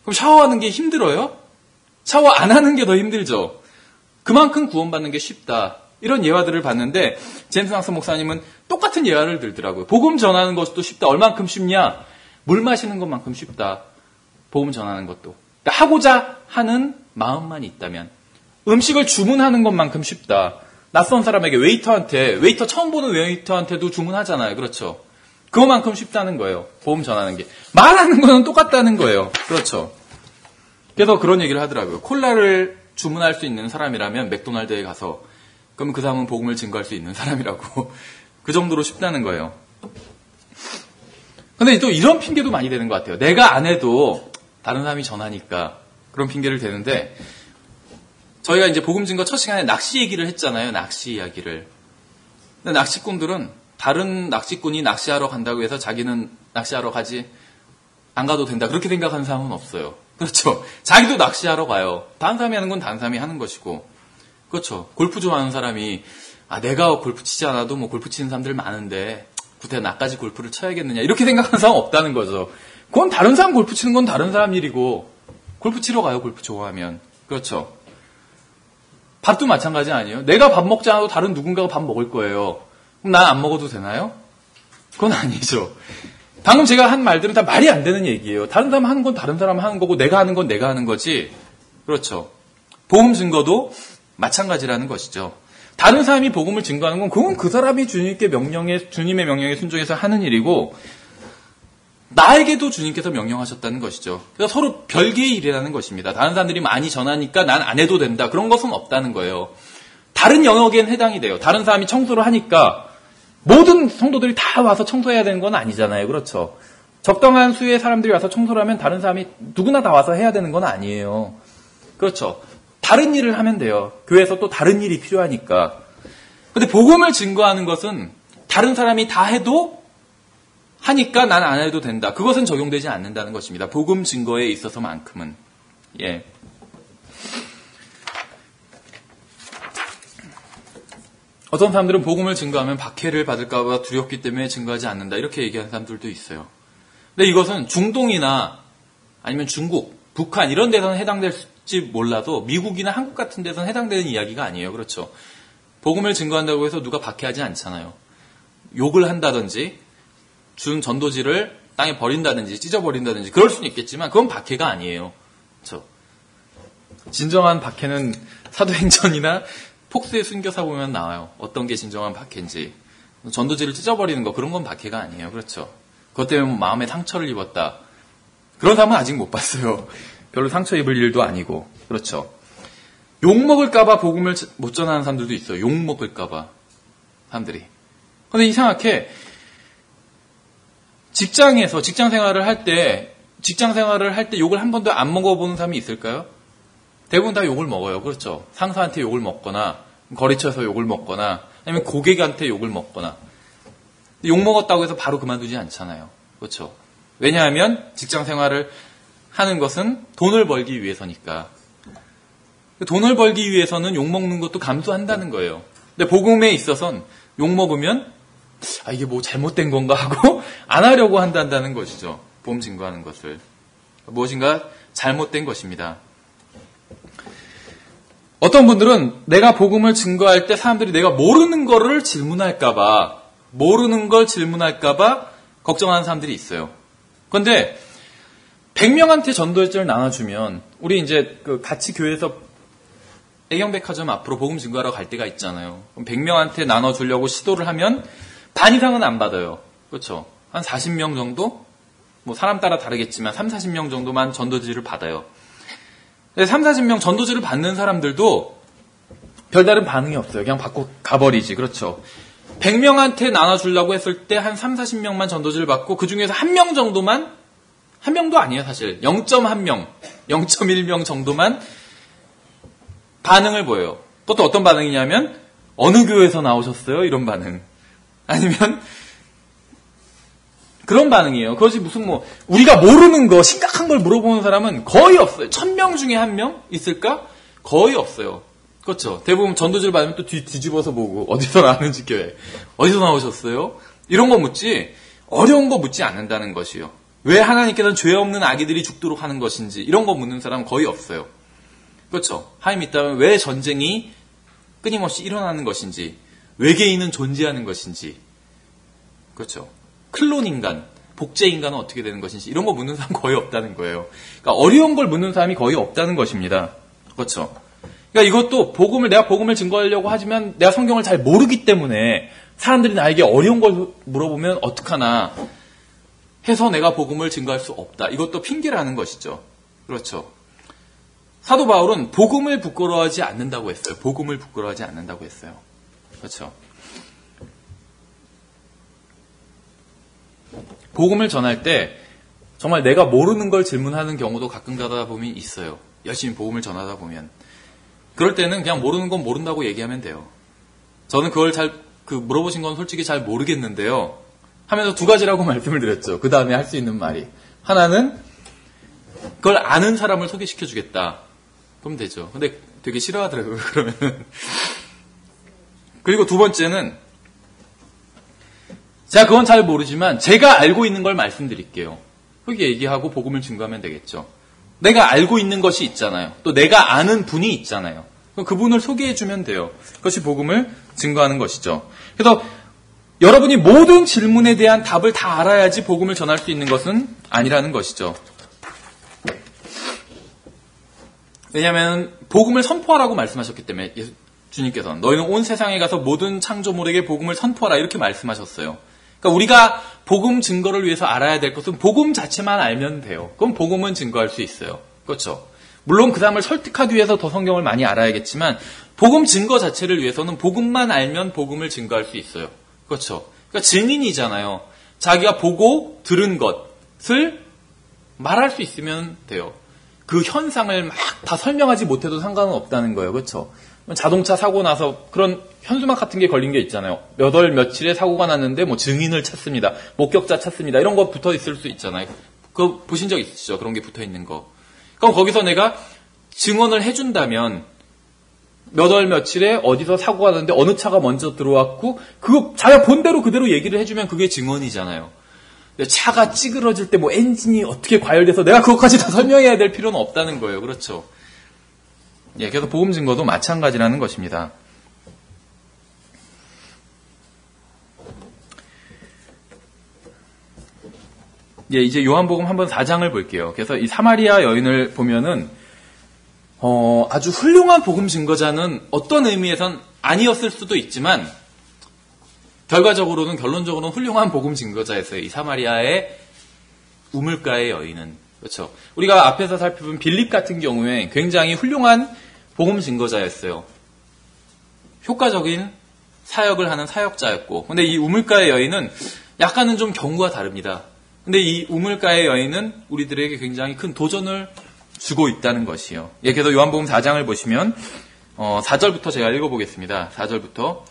그럼 샤워하는 게 힘들어요? 샤워 안 하는 게 더 힘들죠. 그만큼 구원받는 게 쉽다. 이런 예화들을 봤는데 제임스 락슨 목사님은 똑같은 예화를 들더라고요. 복음 전하는 것도 쉽다. 얼만큼 쉽냐? 물 마시는 것만큼 쉽다. 복음 전하는 것도. 그러니까 하고자 하는 마음만 있다면. 음식을 주문하는 것만큼 쉽다. 낯선 사람에게 웨이터 처음 보는 웨이터한테도 주문하잖아요. 그렇죠. 그거만큼 쉽다는 거예요. 복음 전하는 게. 말하는 거는 똑같다는 거예요. 그렇죠. 그래서 그런 얘기를 하더라고요. 콜라를 주문할 수 있는 사람이라면 맥도날드에 가서, 그러면 그 사람은 복음을 증거할 수 있는 사람이라고. 그 정도로 쉽다는 거예요. 근데 또 이런 핑계도 많이 되는 것 같아요. 내가 안 해도 다른 사람이 전하니까 그런 핑계를 대는데, 저희가 이제 복음 증거 첫 시간에 낚시 얘기를 했잖아요. 낚시 이야기를. 근데 낚시꾼들은 다른 낚시꾼이 낚시하러 간다고 해서 자기는 낚시하러 가지 안 가도 된다. 그렇게 생각하는 사람은 없어요. 그렇죠. 자기도 낚시하러 가요. 다른 사람이 하는 건 다른 사람이 하는 것이고. 그렇죠. 골프 좋아하는 사람이 내가 골프 치지 않아도 뭐 골프 치는 사람들 많은데 구태 나까지 골프를 쳐야겠느냐. 이렇게 생각하는 사람 없다는 거죠. 그건 다른 사람 골프 치는 건 다른 사람 일이고 골프 치러 가요. 골프 좋아하면. 그렇죠. 밥도 마찬가지 아니에요? 내가 밥 먹지 않아도 다른 누군가가 밥 먹을 거예요. 그럼 난 안 먹어도 되나요? 그건 아니죠. 방금 제가 한 말들은 다 말이 안 되는 얘기예요. 다른 사람 하는 건 다른 사람 하는 거고 내가 하는 건 내가 하는 거지. 그렇죠. 복음 증거도 마찬가지라는 것이죠. 다른 사람이 복음을 증거하는 건 그건 그 사람이 주님의 명령에 순종해서 하는 일이고 나에게도 주님께서 명령하셨다는 것이죠. 그래서 서로 별개의 일이라는 것입니다. 다른 사람들이 많이 전하니까 난 안 해도 된다. 그런 것은 없다는 거예요. 다른 영역엔 해당이 돼요. 다른 사람이 청소를 하니까 모든 성도들이 다 와서 청소해야 되는 건 아니잖아요. 그렇죠. 적당한 수의 사람들이 와서 청소를 하면 다른 사람이 누구나 다 와서 해야 되는 건 아니에요. 그렇죠. 다른 일을 하면 돼요. 교회에서 또 다른 일이 필요하니까. 근데 복음을 증거하는 것은 다른 사람이 다 해도 하니까 난 안 해도 된다. 그것은 적용되지 않는다는 것입니다. 복음 증거에 있어서만큼은. 예. 어떤 사람들은 복음을 증거하면 박해를 받을까 봐 두렵기 때문에 증거하지 않는다. 이렇게 얘기하는 사람들도 있어요. 근데 이것은 중동이나 아니면 중국, 북한 이런 데서는 해당될지 몰라도 미국이나 한국 같은 데서는 해당되는 이야기가 아니에요. 그렇죠. 복음을 증거한다고 해서 누가 박해하지 않잖아요. 욕을 한다든지 준 전도지를 땅에 버린다든지 찢어버린다든지 그럴 수는 있겠지만 그건 박해가 아니에요. 그렇죠. 진정한 박해는 사도행전이나 폭스의 순교사 보면 나와요. 어떤 게 진정한 박해인지. 전도지를 찢어버리는 거 그런 건 박해가 아니에요. 그렇죠. 그것 때문에 마음에 상처를 입었다. 그런 사람은 아직 못 봤어요. 별로 상처 입을 일도 아니고. 그렇죠. 욕먹을까봐 복음을 못 전하는 사람들도 있어요. 욕먹을까봐 사람들이. 근데 이상하게 직장에서 직장 생활을 할 때 욕을 한 번도 안 먹어보는 사람이 있을까요? 대부분 다 욕을 먹어요. 그렇죠. 상사한테 욕을 먹거나 거래처에서 욕을 먹거나 아니면 고객한테 욕을 먹거나 욕 먹었다고 해서 바로 그만두지 않잖아요. 그렇죠. 왜냐하면 직장 생활을 하는 것은 돈을 벌기 위해서니까. 돈을 벌기 위해서는 욕 먹는 것도 감수한다는 거예요. 근데 복음에 있어서는 욕 먹으면 이게 뭐 잘못된 건가 하고 안 하려고 한다는 것이죠. 복음 증거하는 것을. 무엇인가 잘못된 것입니다. 어떤 분들은 내가 복음을 증거할 때 사람들이 내가 모르는 걸 질문할까봐 걱정하는 사람들이 있어요. 그런데 100명한테 전도일지를 나눠주면 우리 이제 같이 교회에서 애경백화점 앞으로 복음 증거하러 갈 때가 있잖아요. 그럼 100명한테 나눠주려고 시도를 하면 반 이상은 안 받아요. 그렇죠. 한 40명 정도? 뭐 사람 따라 다르겠지만 3, 40명 정도만 전도지를 받아요. 3, 40명 전도지를 받는 사람들도 별다른 반응이 없어요. 그냥 받고 가버리지. 그렇죠. 100명한테 나눠주려고 했을 때 한 3, 40명만 전도지를 받고 그 중에서 한 명 정도만, 한 명도 아니에요 사실. 0.1명, 0.1명 정도만 반응을 보여요. 또 어떤 반응이냐면 어느 교회에서 나오셨어요? 이런 반응. 아니면 그런 반응이에요. 그것이 무슨 우리가 모르는 거 심각한 걸 물어보는 사람은 거의 없어요. 1000명 중에 1명 있을까? 거의 없어요. 그렇죠. 대부분 전도지를 받으면 또 뒤집어서 보고 어디서 나왔는지 교회, 어디서 나오셨어요? 이런 거 묻지 어려운 거 묻지 않는다는 것이요. 왜 하나님께서는 죄 없는 아기들이 죽도록 하는 것인지 이런 거 묻는 사람은 거의 없어요. 그렇죠. 하나님 있다면 왜 전쟁이 끊임없이 일어나는 것인지, 외계인은 존재하는 것인지, 그렇죠. 클론 인간, 복제 인간은 어떻게 되는 것인지 이런 거 묻는 사람 거의 없다는 거예요. 그러니까 어려운 걸 묻는 사람이 거의 없다는 것입니다. 그렇죠. 그러니까 이것도 내가 복음을 증거하려고 하지만 내가 성경을 잘 모르기 때문에 사람들이 나에게 어려운 걸 물어보면 어떡하나 해서 내가 복음을 증거할 수 없다. 이것도 핑계라는 것이죠. 그렇죠. 사도 바울은 복음을 부끄러워하지 않는다고 했어요. 복음을 부끄러워하지 않는다고 했어요. 그렇죠. 복음을 전할 때 정말 내가 모르는 걸 질문하는 경우도 가끔 가다 보면 있어요. 열심히 복음을 전하다 보면. 그럴 때는 그냥 모르는 건 모른다고 얘기하면 돼요. 저는 그걸 물어보신 건 솔직히 잘 모르겠는데요. 하면서 두 가지라고 말씀을 드렸죠. 그 다음에 할 수 있는 말이. 하나는 그걸 아는 사람을 소개시켜 주겠다. 그럼 되죠. 근데 되게 싫어하더라고요. 그러면은. 그리고 두 번째는 제가 그건 잘 모르지만 제가 알고 있는 걸 말씀드릴게요. 그렇게 얘기하고 복음을 증거하면 되겠죠. 내가 알고 있는 것이 있잖아요. 또 내가 아는 분이 있잖아요. 그럼 그분을 소개해주면 돼요. 그것이 복음을 증거하는 것이죠. 그래서 여러분이 모든 질문에 대한 답을 다 알아야지 복음을 전할 수 있는 것은 아니라는 것이죠. 왜냐하면 복음을 선포하라고 말씀하셨기 때문에 주님께서는 너희는 온 세상에 가서 모든 창조물에게 복음을 선포하라 이렇게 말씀하셨어요. 그러니까 우리가 복음 증거를 위해서 알아야 될 것은 복음 자체만 알면 돼요. 그럼 복음은 증거할 수 있어요. 그렇죠? 물론 그 사람을 설득하기 위해서 더 성경을 많이 알아야겠지만 복음 증거 자체를 위해서는 복음만 알면 복음을 증거할 수 있어요. 그렇죠? 그러니까 증인이잖아요. 자기가 보고 들은 것을 말할 수 있으면 돼요. 그 현상을 막 다 설명하지 못해도 상관은 없다는 거예요. 그렇죠? 자동차 사고 나서 그런 현수막 같은 게 걸린 게 있잖아요. 몇 월 며칠에 사고가 났는데 뭐 증인을 찾습니다. 목격자 찾습니다. 이런 거 붙어 있을 수 있잖아요. 그거 보신 적 있으시죠? 그런 게 붙어 있는 거. 그럼 거기서 내가 증언을 해준다면 몇 월 며칠에 어디서 사고가 났는데 어느 차가 먼저 들어왔고 그거 자기가 본 대로 그대로 얘기를 해주면 그게 증언이잖아요. 차가 찌그러질 때 뭐 엔진이 어떻게 과열돼서 내가 그것까지 다 설명해야 될 필요는 없다는 거예요. 그렇죠? 예, 그래서 복음 증거도 마찬가지라는 것입니다. 예, 이제 요한복음 한번 4장을 볼게요. 그래서 이 사마리아 여인을 보면은 아주 훌륭한 복음 증거자는 어떤 의미에선 아니었을 수도 있지만 결론적으로는 훌륭한 복음 증거자였어요. 이 사마리아의 우물가의 여인은. 그렇죠. 우리가 앞에서 살펴본 빌립 같은 경우에 굉장히 훌륭한 복음 증거자였어요. 효과적인 사역을 하는 사역자였고. 근데 이 우물가의 여인은 약간은 좀 경우가 다릅니다. 근데 이 우물가의 여인은 우리들에게 굉장히 큰 도전을 주고 있다는 것이요. 예, 그래서 요한복음 4장을 보시면 4절부터 제가 읽어보겠습니다. 4절부터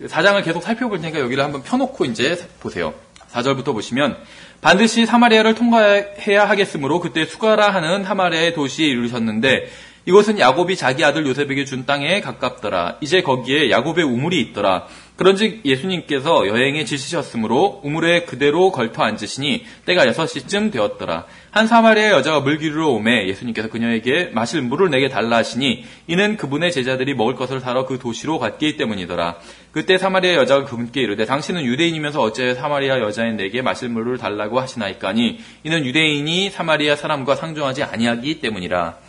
4장을 계속 살펴볼 테니까 여기를 한번 펴놓고 이제 보세요. 4절부터 보시면 반드시 사마리아를 통과해야 하겠으므로 그때 수가라 하는 사마리아의 도시에 이르셨는데 이곳은 야곱이 자기 아들 요셉에게 준 땅에 가깝더라. 이제 거기에 야곱의 우물이 있더라. 그런즉 예수님께서 여행에 지치셨으므로 우물에 그대로 걸터 앉으시니 때가 6시쯤 되었더라. 한 사마리아 여자가 물 기르러 오매 예수님께서 그녀에게 마실 물을 내게 달라 하시니 이는 그분의 제자들이 먹을 것을 사러 그 도시로 갔기 때문이더라. 그때 사마리아 여자가 그분께 이르되 당신은 유대인이면서 어째 사마리아 여자인 내게 마실 물을 달라고 하시나이까니 이는 유대인이 사마리아 사람과 상종하지 아니하기 때문이라.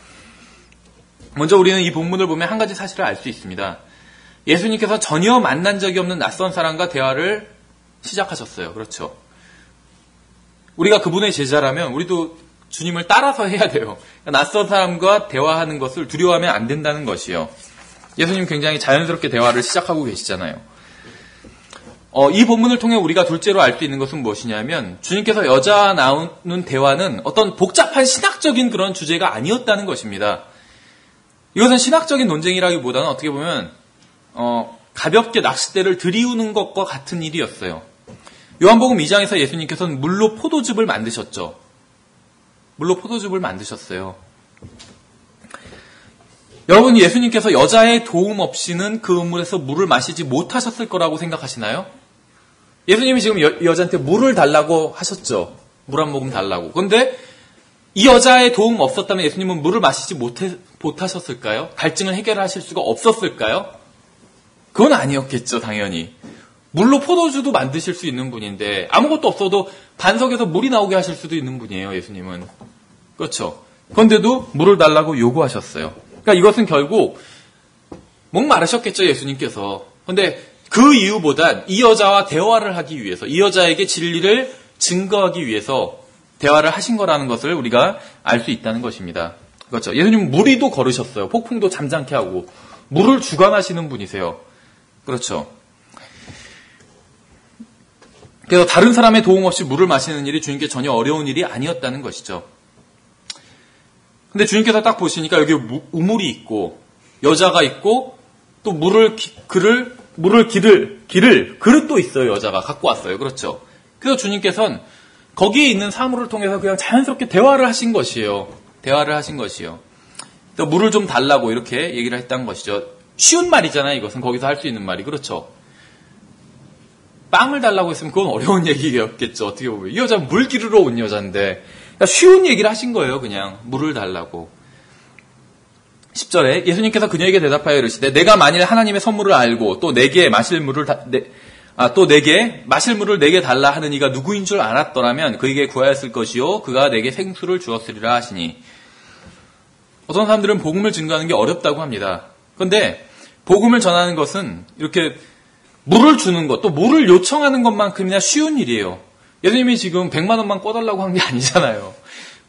먼저 우리는 이 본문을 보면 한 가지 사실을 알 수 있습니다. 예수님께서 전혀 만난 적이 없는 낯선 사람과 대화를 시작하셨어요. 그렇죠. 우리가 그분의 제자라면 우리도 주님을 따라서 해야 돼요. 낯선 사람과 대화하는 것을 두려워하면 안 된다는 것이요. 예수님 굉장히 자연스럽게 대화를 시작하고 계시잖아요. 이 본문을 통해 우리가 둘째로 알 수 있는 것은 무엇이냐면 주님께서 여자와 나오는 대화는 어떤 복잡한 신학적인 그런 주제가 아니었다는 것입니다. 이것은 신학적인 논쟁이라기보다는 어떻게 보면 가볍게 낚싯대를 들이우는 것과 같은 일이었어요. 요한복음 2장에서 예수님께서는 물로 포도즙을 만드셨죠. 물로 포도즙을 만드셨어요. 여러분, 예수님께서 여자의 도움 없이는 그 우물에서 물을 마시지 못하셨을 거라고 생각하시나요? 예수님이 지금 여자한테 물을 달라고 하셨죠. 물 한 모금 달라고. 그런데 이 여자의 도움 없었다면 예수님은 물을 마시지 못하셨을까요? 갈증을 해결하실 수가 없었을까요? 그건 아니었겠죠, 당연히. 물로 포도주도 만드실 수 있는 분인데 아무것도 없어도 반석에서 물이 나오게 하실 수도 있는 분이에요, 예수님은. 그렇죠. 그런데도 물을 달라고 요구하셨어요. 그러니까 이것은 결국 목마르셨겠죠, 예수님께서. 그런데 그 이유보단 이 여자와 대화를 하기 위해서, 이 여자에게 진리를 증거하기 위해서 대화를 하신 거라는 것을 우리가 알 수 있다는 것입니다. 그렇죠. 예수님은 무리도 걸으셨어요. 폭풍도 잠잠케 하고 물을 주관하시는 분이세요. 그렇죠. 그래서 다른 사람의 도움 없이 물을 마시는 일이 주님께 전혀 어려운 일이 아니었다는 것이죠. 근데 주님께서 딱 보시니까 여기 우물이 있고 여자가 있고 또 물을 기를 그릇도 있어요. 여자가 갖고 왔어요. 그렇죠. 그래서 주님께서는 거기에 있는 사물을 통해서 그냥 자연스럽게 대화를 하신 것이에요. 대화를 하신 것이요. 또 물을 좀 달라고 이렇게 얘기를 했다는 것이죠. 쉬운 말이잖아요. 이것은 거기서 할 수 있는 말이. 그렇죠. 빵을 달라고 했으면 그건 어려운 얘기였겠죠. 어떻게 보면. 이 여자는 물 기르러 온 여자인데 쉬운 얘기를 하신 거예요. 그냥 물을 달라고. 10절에 예수님께서 그녀에게 대답하여 이르시되 내가 만일 하나님의 선물을 알고 또 내게 마실 물을 내게 달라 하는 이가 누구인 줄 알았더라면 그에게 구하였을 것이요 그가 내게 생수를 주었으리라 하시니. 어떤 사람들은 복음을 증거하는 게 어렵다고 합니다. 그런데 복음을 전하는 것은 이렇게 물을 주는 것, 또 물을 요청하는 것만큼이나 쉬운 일이에요. 예수님이 지금 100만 원만 꿔달라고 한 게 아니잖아요.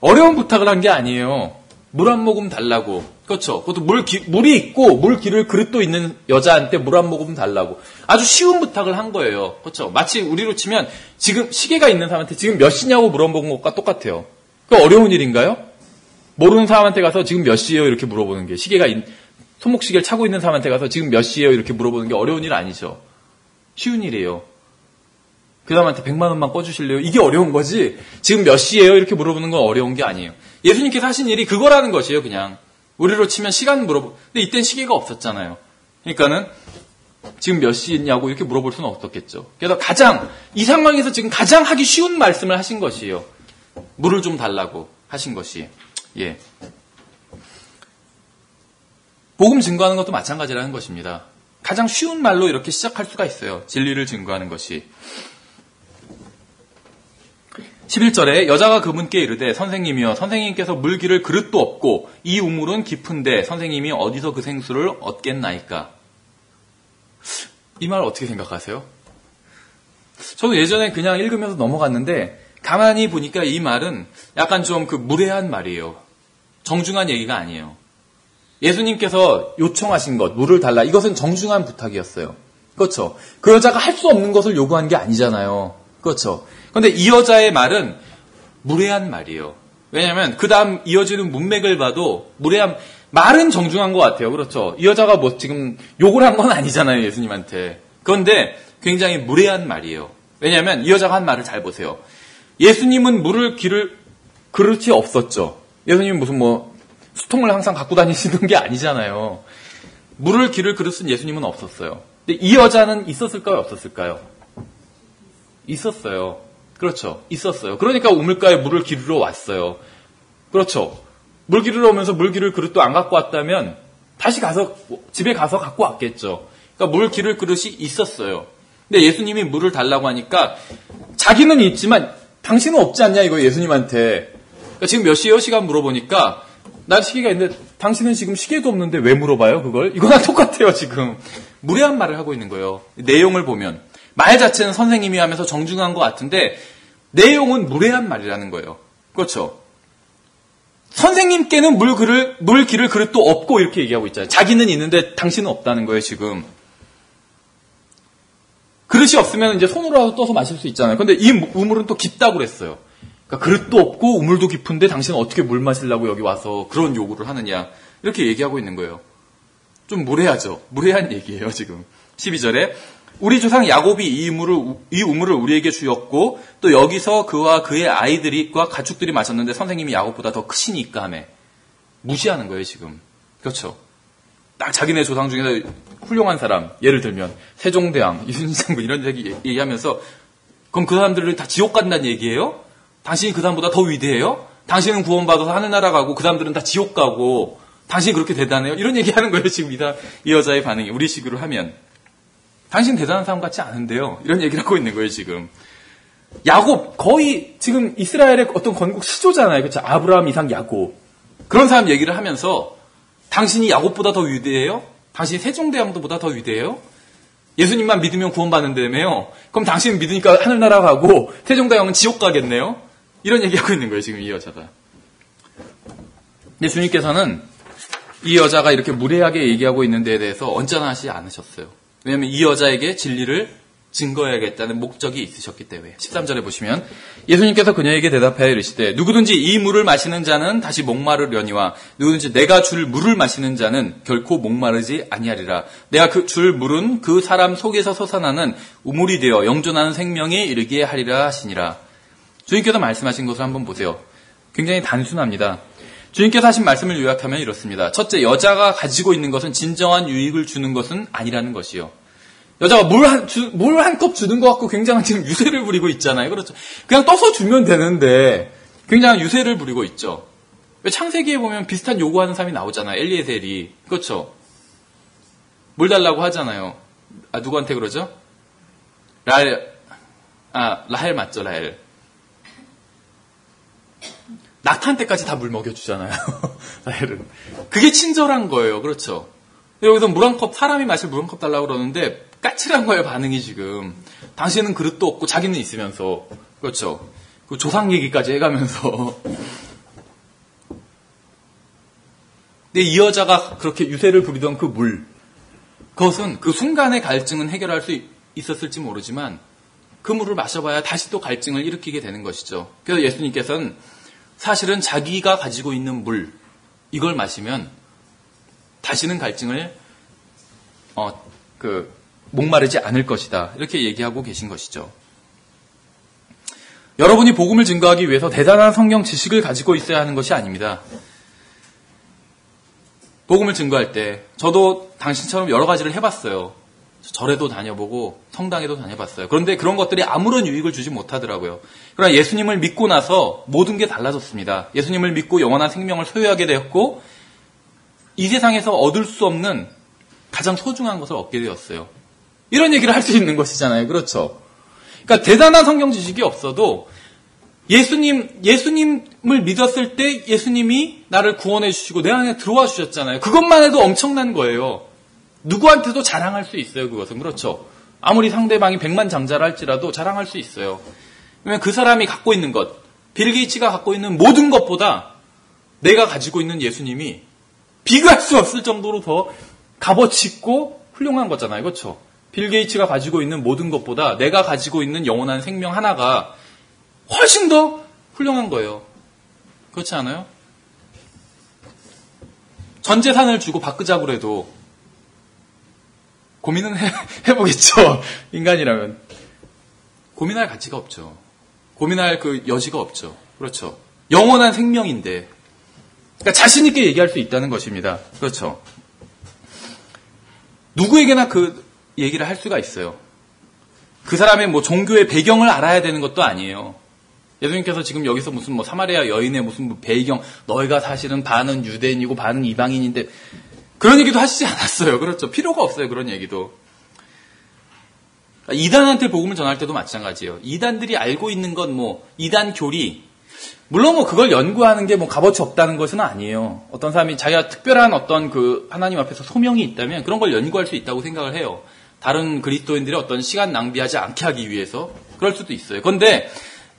어려운 부탁을 한 게 아니에요. 물 한 모금 달라고. 그렇죠. 그것도 물이 있고 물 기를 그릇도 있는 여자한테 물 한 모금 달라고. 아주 쉬운 부탁을 한 거예요. 그렇죠. 마치 우리로 치면 지금 시계가 있는 사람한테 지금 몇 시냐고 물어본 것과 똑같아요. 그 어려운 일인가요? 모르는 사람한테 가서 지금 몇 시예요? 이렇게 물어보는 게 손목시계를 차고 있는 사람한테 가서 지금 몇 시예요? 이렇게 물어보는 게 어려운 일 아니죠. 쉬운 일이에요. 그 사람한테 100만 원만 꿔주실래요? 이게 어려운 거지. 지금 몇 시예요? 이렇게 물어보는 건 어려운 게 아니에요. 예수님께서 하신 일이 그거라는 것이에요. 그냥 우리로 치면 시간 물어보. 근데 이땐 시계가 없었잖아요. 그러니까는 지금 몇 시냐고 이렇게 물어볼 수는 없었겠죠. 그래서 이 상황에서 지금 가장 하기 쉬운 말씀을 하신 것이에요. 물을 좀 달라고 하신 것이. 예. 복음 증거하는 것도 마찬가지라는 것입니다. 가장 쉬운 말로 이렇게 시작할 수가 있어요. 진리를 증거하는 것이. 11절에 여자가 그분께 이르되 선생님이여 선생님께서 물기를 그릇도 없고 이 우물은 깊은데 선생님이 어디서 그 생수를 얻겠나이까. 이 말 어떻게 생각하세요? 저도 예전에 그냥 읽으면서 넘어갔는데 가만히 보니까 이 말은 약간 좀 무례한 말이에요. 정중한 얘기가 아니에요. 예수님께서 요청하신 것, 물을 달라. 이것은 정중한 부탁이었어요. 그렇죠. 그 여자가 할 수 없는 것을 요구한 게 아니잖아요. 그렇죠. 그런데 이 여자의 말은 무례한 말이에요. 왜냐하면 그 다음 이어지는 문맥을 봐도 말은 정중한 것 같아요. 그렇죠. 이 여자가 지금 욕을 한 건 아니잖아요. 예수님한테. 그런데 굉장히 무례한 말이에요. 왜냐하면 이 여자가 한 말을 잘 보세요. 예수님은 물을 기를 그릇이 없었죠. 예수님은 무슨 수통을 항상 갖고 다니시는 게 아니잖아요. 물을 기를 그릇은 예수님은 없었어요. 근데 이 여자는 있었을까요? 없었을까요? 있었어요. 그렇죠. 있었어요. 그러니까 우물가에 물을 기르러 왔어요. 그렇죠. 물 기르러 오면서 물 기를 그릇도 안 갖고 왔다면 다시 집에 가서 갖고 왔겠죠. 그러니까 물 기를 그릇이 있었어요. 근데 예수님이 물을 달라고 하니까 자기는 있지만 당신은 없지 않냐 이거 예수님한테. 그러니까 지금 몇 시에요? 시간 물어보니까 난 시계가 있는데 당신은 지금 시계도 없는데 왜 물어봐요 그걸? 이거랑 똑같아요 지금. 무례한 말을 하고 있는 거예요. 내용을 보면. 말 자체는 선생님이 하면서 정중한 것 같은데 내용은 무례한 말이라는 거예요. 그렇죠. 선생님께는 물 기를 그릇도 없고 이렇게 얘기하고 있잖아요. 자기는 있는데 당신은 없다는 거예요 지금. 그릇이 없으면 이제 손으로라도 떠서 마실 수 있잖아요. 근데 이 우물은 또 깊다고 그랬어요. 그러니까 그릇도 없고 우물도 깊은데 당신은 어떻게 물 마시려고 여기 와서 그런 요구를 하느냐. 이렇게 얘기하고 있는 거예요. 좀 무례하죠. 무례한 얘기예요 지금. 12절에 우리 조상 야곱이 이 우물을 우리에게 주었고 또 여기서 그와 그의 아이들과 가축들이 마셨는데 선생님이 야곱보다 더 크시니까 하며 무시하는 거예요 지금. 그렇죠. 딱 자기네 조상 중에서 훌륭한 사람, 예를 들면 세종대왕, 이순신 장군 이런 얘기하면서 그럼 그 사람들은 다 지옥 간다는 얘기예요? 당신이 그 사람보다 더 위대해요? 당신은 구원받아서 하늘나라 가고 그 사람들은 다 지옥 가고 당신이 그렇게 대단해요? 이런 얘기하는 거예요 지금 이 여자의 반응이. 우리식으로 하면 당신 대단한 사람 같지 않은데요. 이런 얘기를 하고 있는 거예요 지금. 야곱 거의 지금 이스라엘의 어떤 건국 시조잖아요. 그렇죠. 아브라함, 이삭, 야곱. 그런 사람 얘기를 하면서 당신이 야곱보다 더 위대해요? 당신이 세종대왕보다 더 위대해요? 예수님만 믿으면 구원받는다며요? 그럼 당신 믿으니까 하늘나라 가고 세종대왕은 지옥 가겠네요? 이런 얘기하고 있는 거예요 지금 이 여자가. 근데 주님께서는 이 여자가 이렇게 무례하게 얘기하고 있는 데에 대해서 언짢아하시지 않으셨어요. 왜냐하면 이 여자에게 진리를 증거해야겠다는 목적이 있으셨기 때문에. 13절에 보시면 예수님께서 그녀에게 대답하여 이르시되 누구든지 이 물을 마시는 자는 다시 목마르려니와 누구든지 내가 줄 물을 마시는 자는 결코 목마르지 아니하리라. 내가 줄 물은 그 사람 속에서 솟아나는 우물이 되어 영존하는 생명에 이르게 하리라 하시니라. 주님께서 말씀하신 것을 한번 보세요. 굉장히 단순합니다. 주님께서 하신 말씀을 요약하면 이렇습니다. 첫째, 여자가 가지고 있는 것은 진정한 유익을 주는 것은 아니라는 것이요. 여자가 물 한 컵 주는 것 같고 굉장한 지금 유세를 부리고 있잖아요. 그렇죠. 그냥 떠서 주면 되는데 굉장한 유세를 부리고 있죠. 왜 창세기에 보면 비슷한 요구하는 사람이 나오잖아요. 엘리에셀이. 그렇죠? 뭘 달라고 하잖아요. 누구한테 그러죠? 라헬 맞죠, 라헬. 낙타한 때까지 다 물 먹여주잖아요. 라헬은. 그게 친절한 거예요. 그렇죠? 여기서 물 한 컵, 사람이 마실 물 한 컵 달라고 그러는데 까칠한 거예요, 반응이 지금. 당신은 그릇도 없고 자기는 있으면서. 그렇죠? 그 조상 얘기까지 해가면서. 근데 이 여자가 그렇게 유세를 부리던 그 물, 그것은 그 순간의 갈증은 해결할 수 있었을지 모르지만 그 물을 마셔봐야 다시 또 갈증을 일으키게 되는 것이죠. 그래서 예수님께서는 사실은 자기가 가지고 있는 물, 이걸 마시면 다시는 갈증을 목마르지 않을 것이다. 이렇게 얘기하고 계신 것이죠. 여러분이 복음을 증거하기 위해서 대단한 성경 지식을 가지고 있어야 하는 것이 아닙니다. 복음을 증거할 때 저도 당신처럼 여러 가지를 해봤어요. 절에도 다녀보고 성당에도 다녀봤어요. 그런데 그런 것들이 아무런 유익을 주지 못하더라고요. 그러나 예수님을 믿고 나서 모든 게 달라졌습니다. 예수님을 믿고 영원한 생명을 소유하게 되었고 이 세상에서 얻을 수 없는 가장 소중한 것을 얻게 되었어요. 이런 얘기를 할 수 있는 것이잖아요. 그렇죠? 그러니까 대단한 성경 지식이 없어도 예수님을 믿었을 때 예수님이 나를 구원해 주시고 내 안에 들어와 주셨잖아요. 그것만 해도 엄청난 거예요. 누구한테도 자랑할 수 있어요. 그것은. 그렇죠. 아무리 상대방이 백만장자라 할지라도 자랑할 수 있어요. 왜냐하면 그 사람이 갖고 있는 것, 빌 게이츠가 갖고 있는 모든 것보다 내가 가지고 있는 예수님이 비교할 수 없을 정도로 더 값어치 있고 훌륭한 거잖아요. 그렇죠. 빌 게이츠가 가지고 있는 모든 것보다 내가 가지고 있는 영원한 생명 하나가 훨씬 더 훌륭한 거예요. 그렇지 않아요? 전 재산을 주고 바꾸자고 해도 고민은 해보겠죠. 인간이라면. 고민할 가치가 없죠. 고민할 그 여지가 없죠. 그렇죠. 영원한 생명인데. 그러니까 자신있게 얘기할 수 있다는 것입니다. 그렇죠. 누구에게나 그 얘기를 할 수가 있어요. 그 사람의 뭐 종교의 배경을 알아야 되는 것도 아니에요. 예수님께서 지금 여기서 무슨 뭐 사마리아 여인의 무슨 배경, 너희가 사실은 반은 유대인이고 반은 이방인인데 그런 얘기도 하시지 않았어요. 그렇죠. 필요가 없어요. 그런 얘기도. 이단한테 복음을 전할 때도 마찬가지예요. 이단들이 알고 있는 건 뭐 이단 교리, 물론 뭐 그걸 연구하는 게 뭐 값어치 없다는 것은 아니에요. 어떤 사람이 자기가 특별한 어떤 그 하나님 앞에서 소명이 있다면 그런 걸 연구할 수 있다고 생각을 해요. 다른 그리스도인들이 어떤 시간 낭비하지 않게 하기 위해서 그럴 수도 있어요. 그런데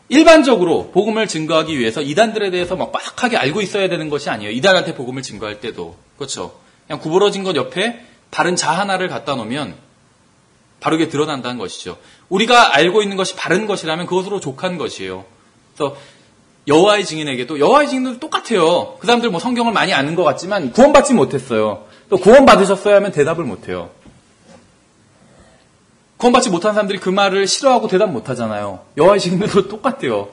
일반적으로 복음을 증거하기 위해서 이단들에 대해서 막 빠삭하게 알고 있어야 되는 것이 아니에요. 이단한테 복음을 증거할 때도. 그렇죠. 그냥 구부러진 것 옆에 바른 자 하나를 갖다 놓으면 바르게 드러난다는 것이죠. 우리가 알고 있는 것이 바른 것이라면 그것으로 족한 것이에요. 그래서 여호와의 증인에게도 여호와의 증인도 똑같아요. 그 사람들 뭐 성경을 많이 아는 것 같지만 구원받지 못했어요. 또 구원받으셨어야 하면 대답을 못해요. 구원받지 못한 사람들이 그 말을 싫어하고 대답 못하잖아요. 여호와의 증인들도 똑같아요.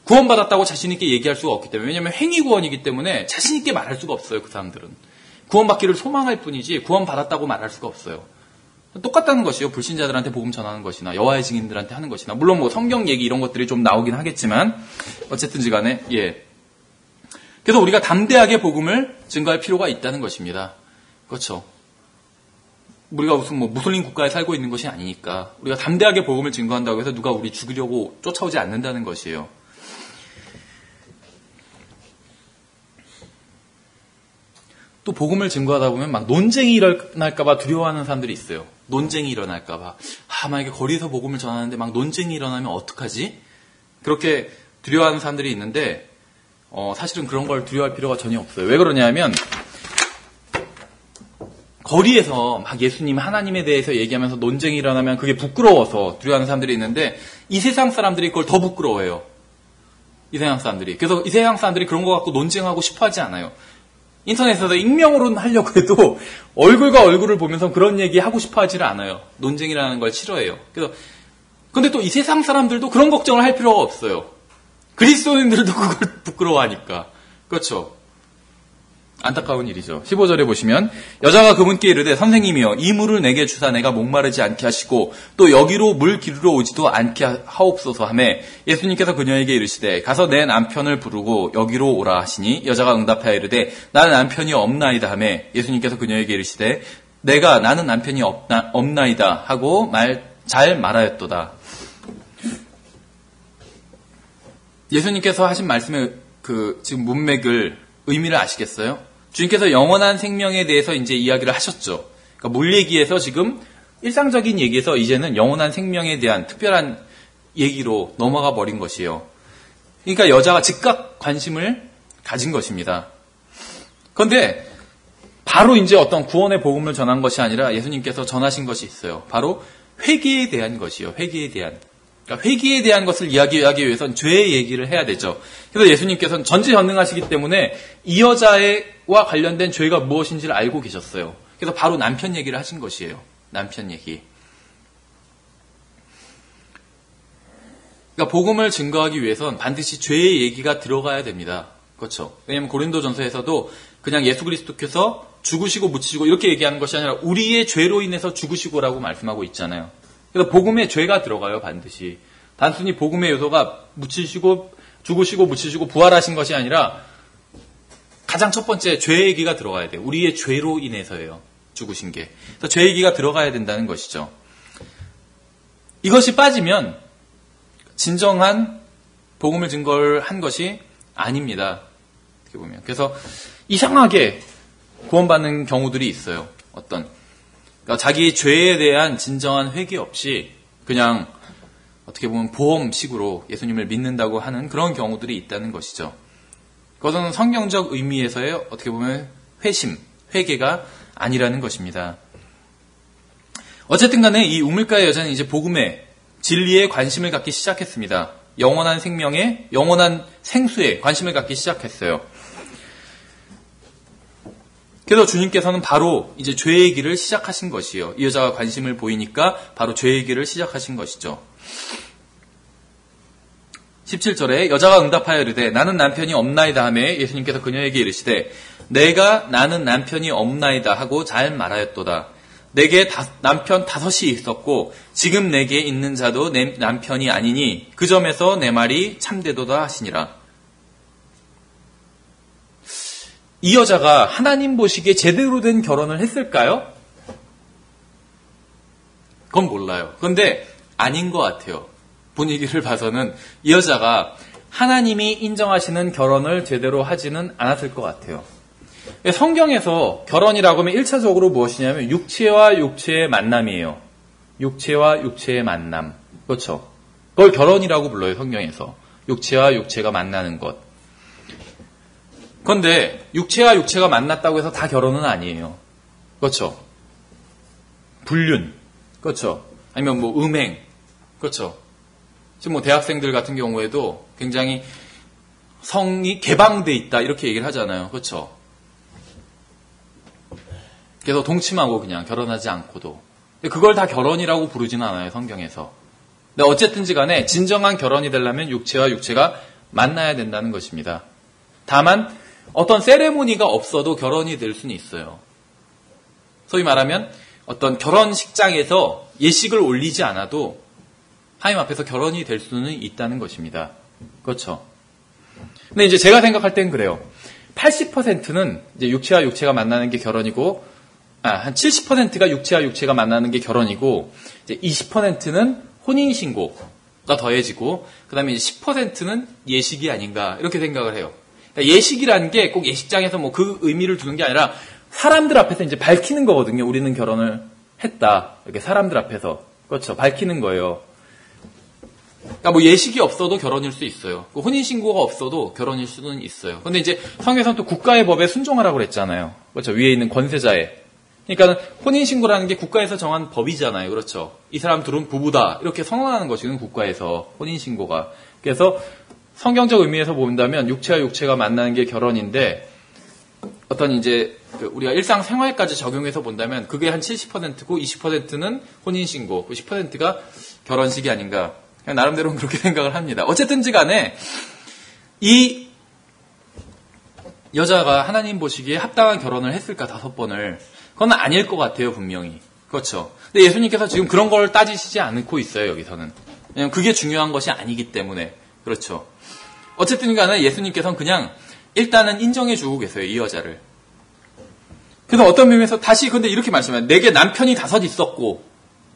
구원받았다고 자신있게 얘기할 수가 없기 때문에. 왜냐하면 행위 구원이기 때문에 자신있게 말할 수가 없어요. 그 사람들은. 구원받기를 소망할 뿐이지 구원받았다고 말할 수가 없어요. 똑같다는 것이요. 불신자들한테 복음 전하는 것이나 여호와의 증인들한테 하는 것이나. 물론 뭐 성경 얘기 이런 것들이 좀 나오긴 하겠지만 어쨌든지 간에 예. 그래서 우리가 담대하게 복음을 증거할 필요가 있다는 것입니다. 그렇죠. 우리가 무슨 뭐 무슬림 국가에 살고 있는 것이 아니니까 우리가 담대하게 복음을 증거한다고 해서 누가 우리 죽이려고 쫓아오지 않는다는 것이에요. 또 복음을 증거하다 보면 막 논쟁이 일어날까봐 두려워하는 사람들이 있어요. 논쟁이 일어날까봐. 만약에 거리에서 복음을 전하는데 막 논쟁이 일어나면 어떡하지? 그렇게 두려워하는 사람들이 있는데 사실은 그런 걸 두려워할 필요가 전혀 없어요. 왜 그러냐면 거리에서 막 예수님, 하나님에 대해서 얘기하면서 논쟁이 일어나면 그게 부끄러워서 두려워하는 사람들이 있는데 이 세상 사람들이 그걸 더 부끄러워해요. 이 세상 사람들이. 그래서 이 세상 사람들이 그런 거 갖고 논쟁하고 싶어 하지 않아요. 인터넷에서 익명으로 하려고 해도 얼굴과 얼굴을 보면서 그런 얘기 하고 싶어 하지를 않아요. 논쟁이라는 걸 싫어해요. 그래서 근데 또 이 세상 사람들도 그런 걱정을 할 필요가 없어요. 그리스도인들도 그걸 부끄러워하니까. 그렇죠. 안타까운 일이죠. 15절에 보시면 여자가 그분께 이르되 선생님이여 이 물을 내게 주사 내가 목마르지 않게 하시고 또 여기로 물 기르러 오지도 않게 하옵소서 하매 예수님께서 그녀에게 이르시되 가서 내 남편을 부르고 여기로 오라 하시니 여자가 응답하여 이르되 나는 남편이 없나이다 하매 예수님께서 그녀에게 이르시되 내가 나는 남편이 없나이다 하고 잘 말하였도다. 예수님께서 하신 말씀의 지금 문맥을 의미를 아시겠어요? 주님께서 영원한 생명에 대해서 이제 이야기를 하셨죠. 그러니까 물 얘기에서 지금 일상적인 얘기에서 이제는 영원한 생명에 대한 특별한 얘기로 넘어가 버린 것이에요. 그러니까 여자가 즉각 관심을 가진 것입니다. 그런데 바로 이제 어떤 구원의 복음을 전한 것이 아니라 예수님께서 전하신 것이 있어요. 바로 회개에 대한 것이요. 회개에 대한. 그러니까 회개에 대한 것을 이야기하기 위해서는 죄의 얘기를 해야 되죠. 그래서 예수님께서는 전지전능하시기 때문에 이 여자와 관련된 죄가 무엇인지를 알고 계셨어요. 그래서 바로 남편 얘기를 하신 것이에요. 남편 얘기. 그러니까 복음을 증거하기 위해서는 반드시 죄의 얘기가 들어가야 됩니다. 그렇죠. 왜냐하면 고린도전서에서도 그냥 예수 그리스도께서 죽으시고 묻히시고 이렇게 얘기하는 것이 아니라 우리의 죄로 인해서 죽으시고라고 말씀하고 있잖아요. 그래서 복음에 죄가 들어가요, 반드시. 단순히 복음의 요소가 묻히시고, 죽으시고, 묻히시고, 부활하신 것이 아니라 가장 첫 번째 죄의 얘기가 들어가야 돼요. 우리의 죄로 인해서예요, 죽으신 게. 그래서 죄 얘기가 들어가야 된다는 것이죠. 이것이 빠지면 진정한 복음을 증거한 것이 아닙니다. 어떻게 보면. 그래서 이상하게 구원받는 경우들이 있어요. 그러니까 자기 죄에 대한 진정한 회개 없이 그냥 어떻게 보면 보험식으로 예수님을 믿는다고 하는 그런 경우들이 있다는 것이죠. 그것은 성경적 의미에서의 어떻게 보면 회개가 아니라는 것입니다. 어쨌든 간에 이 우물가의 여자는 이제 복음의 진리에 관심을 갖기 시작했습니다. 영원한 생명에, 영원한 생수에 관심을 갖기 시작했어요. 그래서 주님께서는 바로 이제 죄 얘기를 시작하신 것이에요. 이 여자가 관심을 보이니까 바로 죄 얘기를 시작하신 것이죠. 17절에 여자가 응답하여 이르되 나는 남편이 없나이다 하매 예수님께서 그녀에게 이르시되 내가 나는 남편이 없나이다 하고 잘 말하였도다. 내게 남편 5이 있었고 지금 내게 있는 자도 내 남편이 아니니 그 점에서 내 말이 참되도다 하시니라. 이 여자가 하나님 보시기에 제대로 된 결혼을 했을까요? 그건 몰라요. 그런데 아닌 것 같아요. 분위기를 봐서는 이 여자가 하나님이 인정하시는 결혼을 제대로 하지는 않았을 것 같아요. 성경에서 결혼이라고 하면 1차적으로 무엇이냐면 육체와 육체의 만남이에요. 육체와 육체의 만남. 그렇죠. 그걸 결혼이라고 불러요, 성경에서. 육체와 육체가 만나는 것. 그런데 육체와 육체가 만났다고 해서 다 결혼은 아니에요. 그렇죠. 불륜. 그렇죠. 아니면 뭐 음행. 그렇죠. 지금 뭐 대학생들 같은 경우에도 굉장히 성이 개방돼 있다 이렇게 얘기를 하잖아요. 그렇죠. 그래서 동침하고 그냥 결혼하지 않고도. 그걸 다 결혼이라고 부르지는 않아요, 성경에서. 근데 어쨌든지 간에 진정한 결혼이 되려면 육체와 육체가 만나야 된다는 것입니다. 다만 어떤 세레모니가 없어도 결혼이 될 수는 있어요. 소위 말하면 어떤 결혼식장에서 예식을 올리지 않아도 하나님 앞에서 결혼이 될 수는 있다는 것입니다. 그렇죠. 근데 이제 제가 생각할 땐 그래요. 80%는 이제 육체와 육체가 만나는 게 결혼이고, 한 70%가 육체와 육체가 만나는 게 결혼이고, 이제 20%는 혼인신고가 더해지고, 그 다음에 이제 10%는 예식이 아닌가, 이렇게 생각을 해요. 그러니까 예식이라는 게 꼭 예식장에서 뭐 그 의미를 두는 게 아니라, 사람들 앞에서 이제 밝히는 거거든요. 우리는 결혼을 했다. 이렇게 사람들 앞에서. 그렇죠. 밝히는 거예요. 그러니까 뭐 예식이 없어도 결혼일 수 있어요. 혼인신고가 없어도 결혼일 수는 있어요. 근데 이제 성경에서는 또 국가의 법에 순종하라고 그랬잖아요. 그렇죠. 위에 있는 권세자에. 그러니까 혼인신고라는 게 국가에서 정한 법이잖아요. 그렇죠. 이 사람 둘은 부부다. 이렇게 선언하는 것이거든요. 국가에서. 혼인신고가. 그래서 성경적 의미에서 본다면 육체와 육체가 만나는 게 결혼인데 어떤 이제 우리가 일상생활까지 적용해서 본다면 그게 한 70%고 20%는 혼인신고, 10%가 결혼식이 아닌가. 그냥 나름대로는 그렇게 생각을 합니다. 어쨌든지 간에 이 여자가 하나님 보시기에 합당한 결혼을 했을까 5번을? 그건 아닐 것 같아요, 분명히. 그렇죠. 근데 예수님께서 지금 그런 걸 따지시지 않고 있어요, 여기서는. 왜냐면 그게 중요한 것이 아니기 때문에. 그렇죠. 어쨌든 간에 예수님께서는 그냥 일단은 인정해주고 계세요, 이 여자를. 그래서 어떤 면에서 다시 근데 이렇게 말씀해요. 내게 남편이 5 있었고,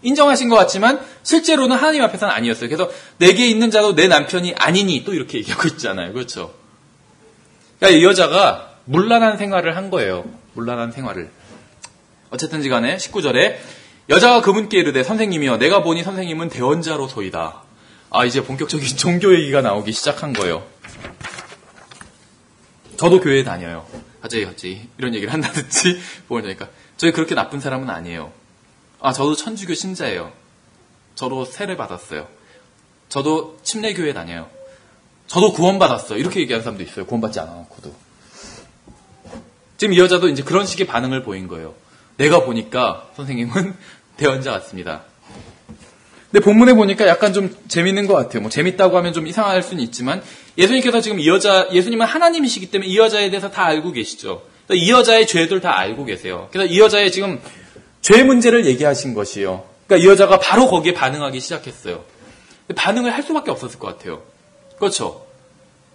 인정하신 것 같지만 실제로는 하나님 앞에서는 아니었어요. 그래서 내게 있는 자도 내 남편이 아니니 또 이렇게 얘기하고 있잖아요. 그렇죠. 그러니까 이 여자가 문란한 생활을 한 거예요. 문란한 생활을. 어쨌든지 간에 19절에 여자가 그분께 이르되 선생님이여 내가 보니 선생님은 대언자로소이다. 아, 이제 본격적인 종교 얘기가 나오기 시작한 거예요. 저도 교회에 다녀요. 갑자기 이런 얘기를 한다든지 보니까 저희 그렇게 나쁜 사람은 아니에요. 아, 저도 천주교 신자예요. 저도 세례 받았어요. 저도 침례교회 다녀요. 저도 구원받았어요. 이렇게 얘기하는 사람도 있어요. 구원받지 않아놓고도. 지금 이 여자도 이제 그런 식의 반응을 보인 거예요. 내가 보니까 선생님은 대언자 같습니다. 근데 본문에 보니까 약간 좀 재밌는 것 같아요. 뭐 재밌다고 하면 좀 이상할 수는 있지만 예수님께서 지금 예수님은 하나님이시기 때문에 이 여자에 대해서 다 알고 계시죠. 이 여자의 죄들 다 알고 계세요. 그래서 이 여자의 지금 죄 문제를 얘기하신 것이에요. 그러니까 이 여자가 바로 거기에 반응하기 시작했어요. 반응을 할 수밖에 없었을 것 같아요. 그렇죠.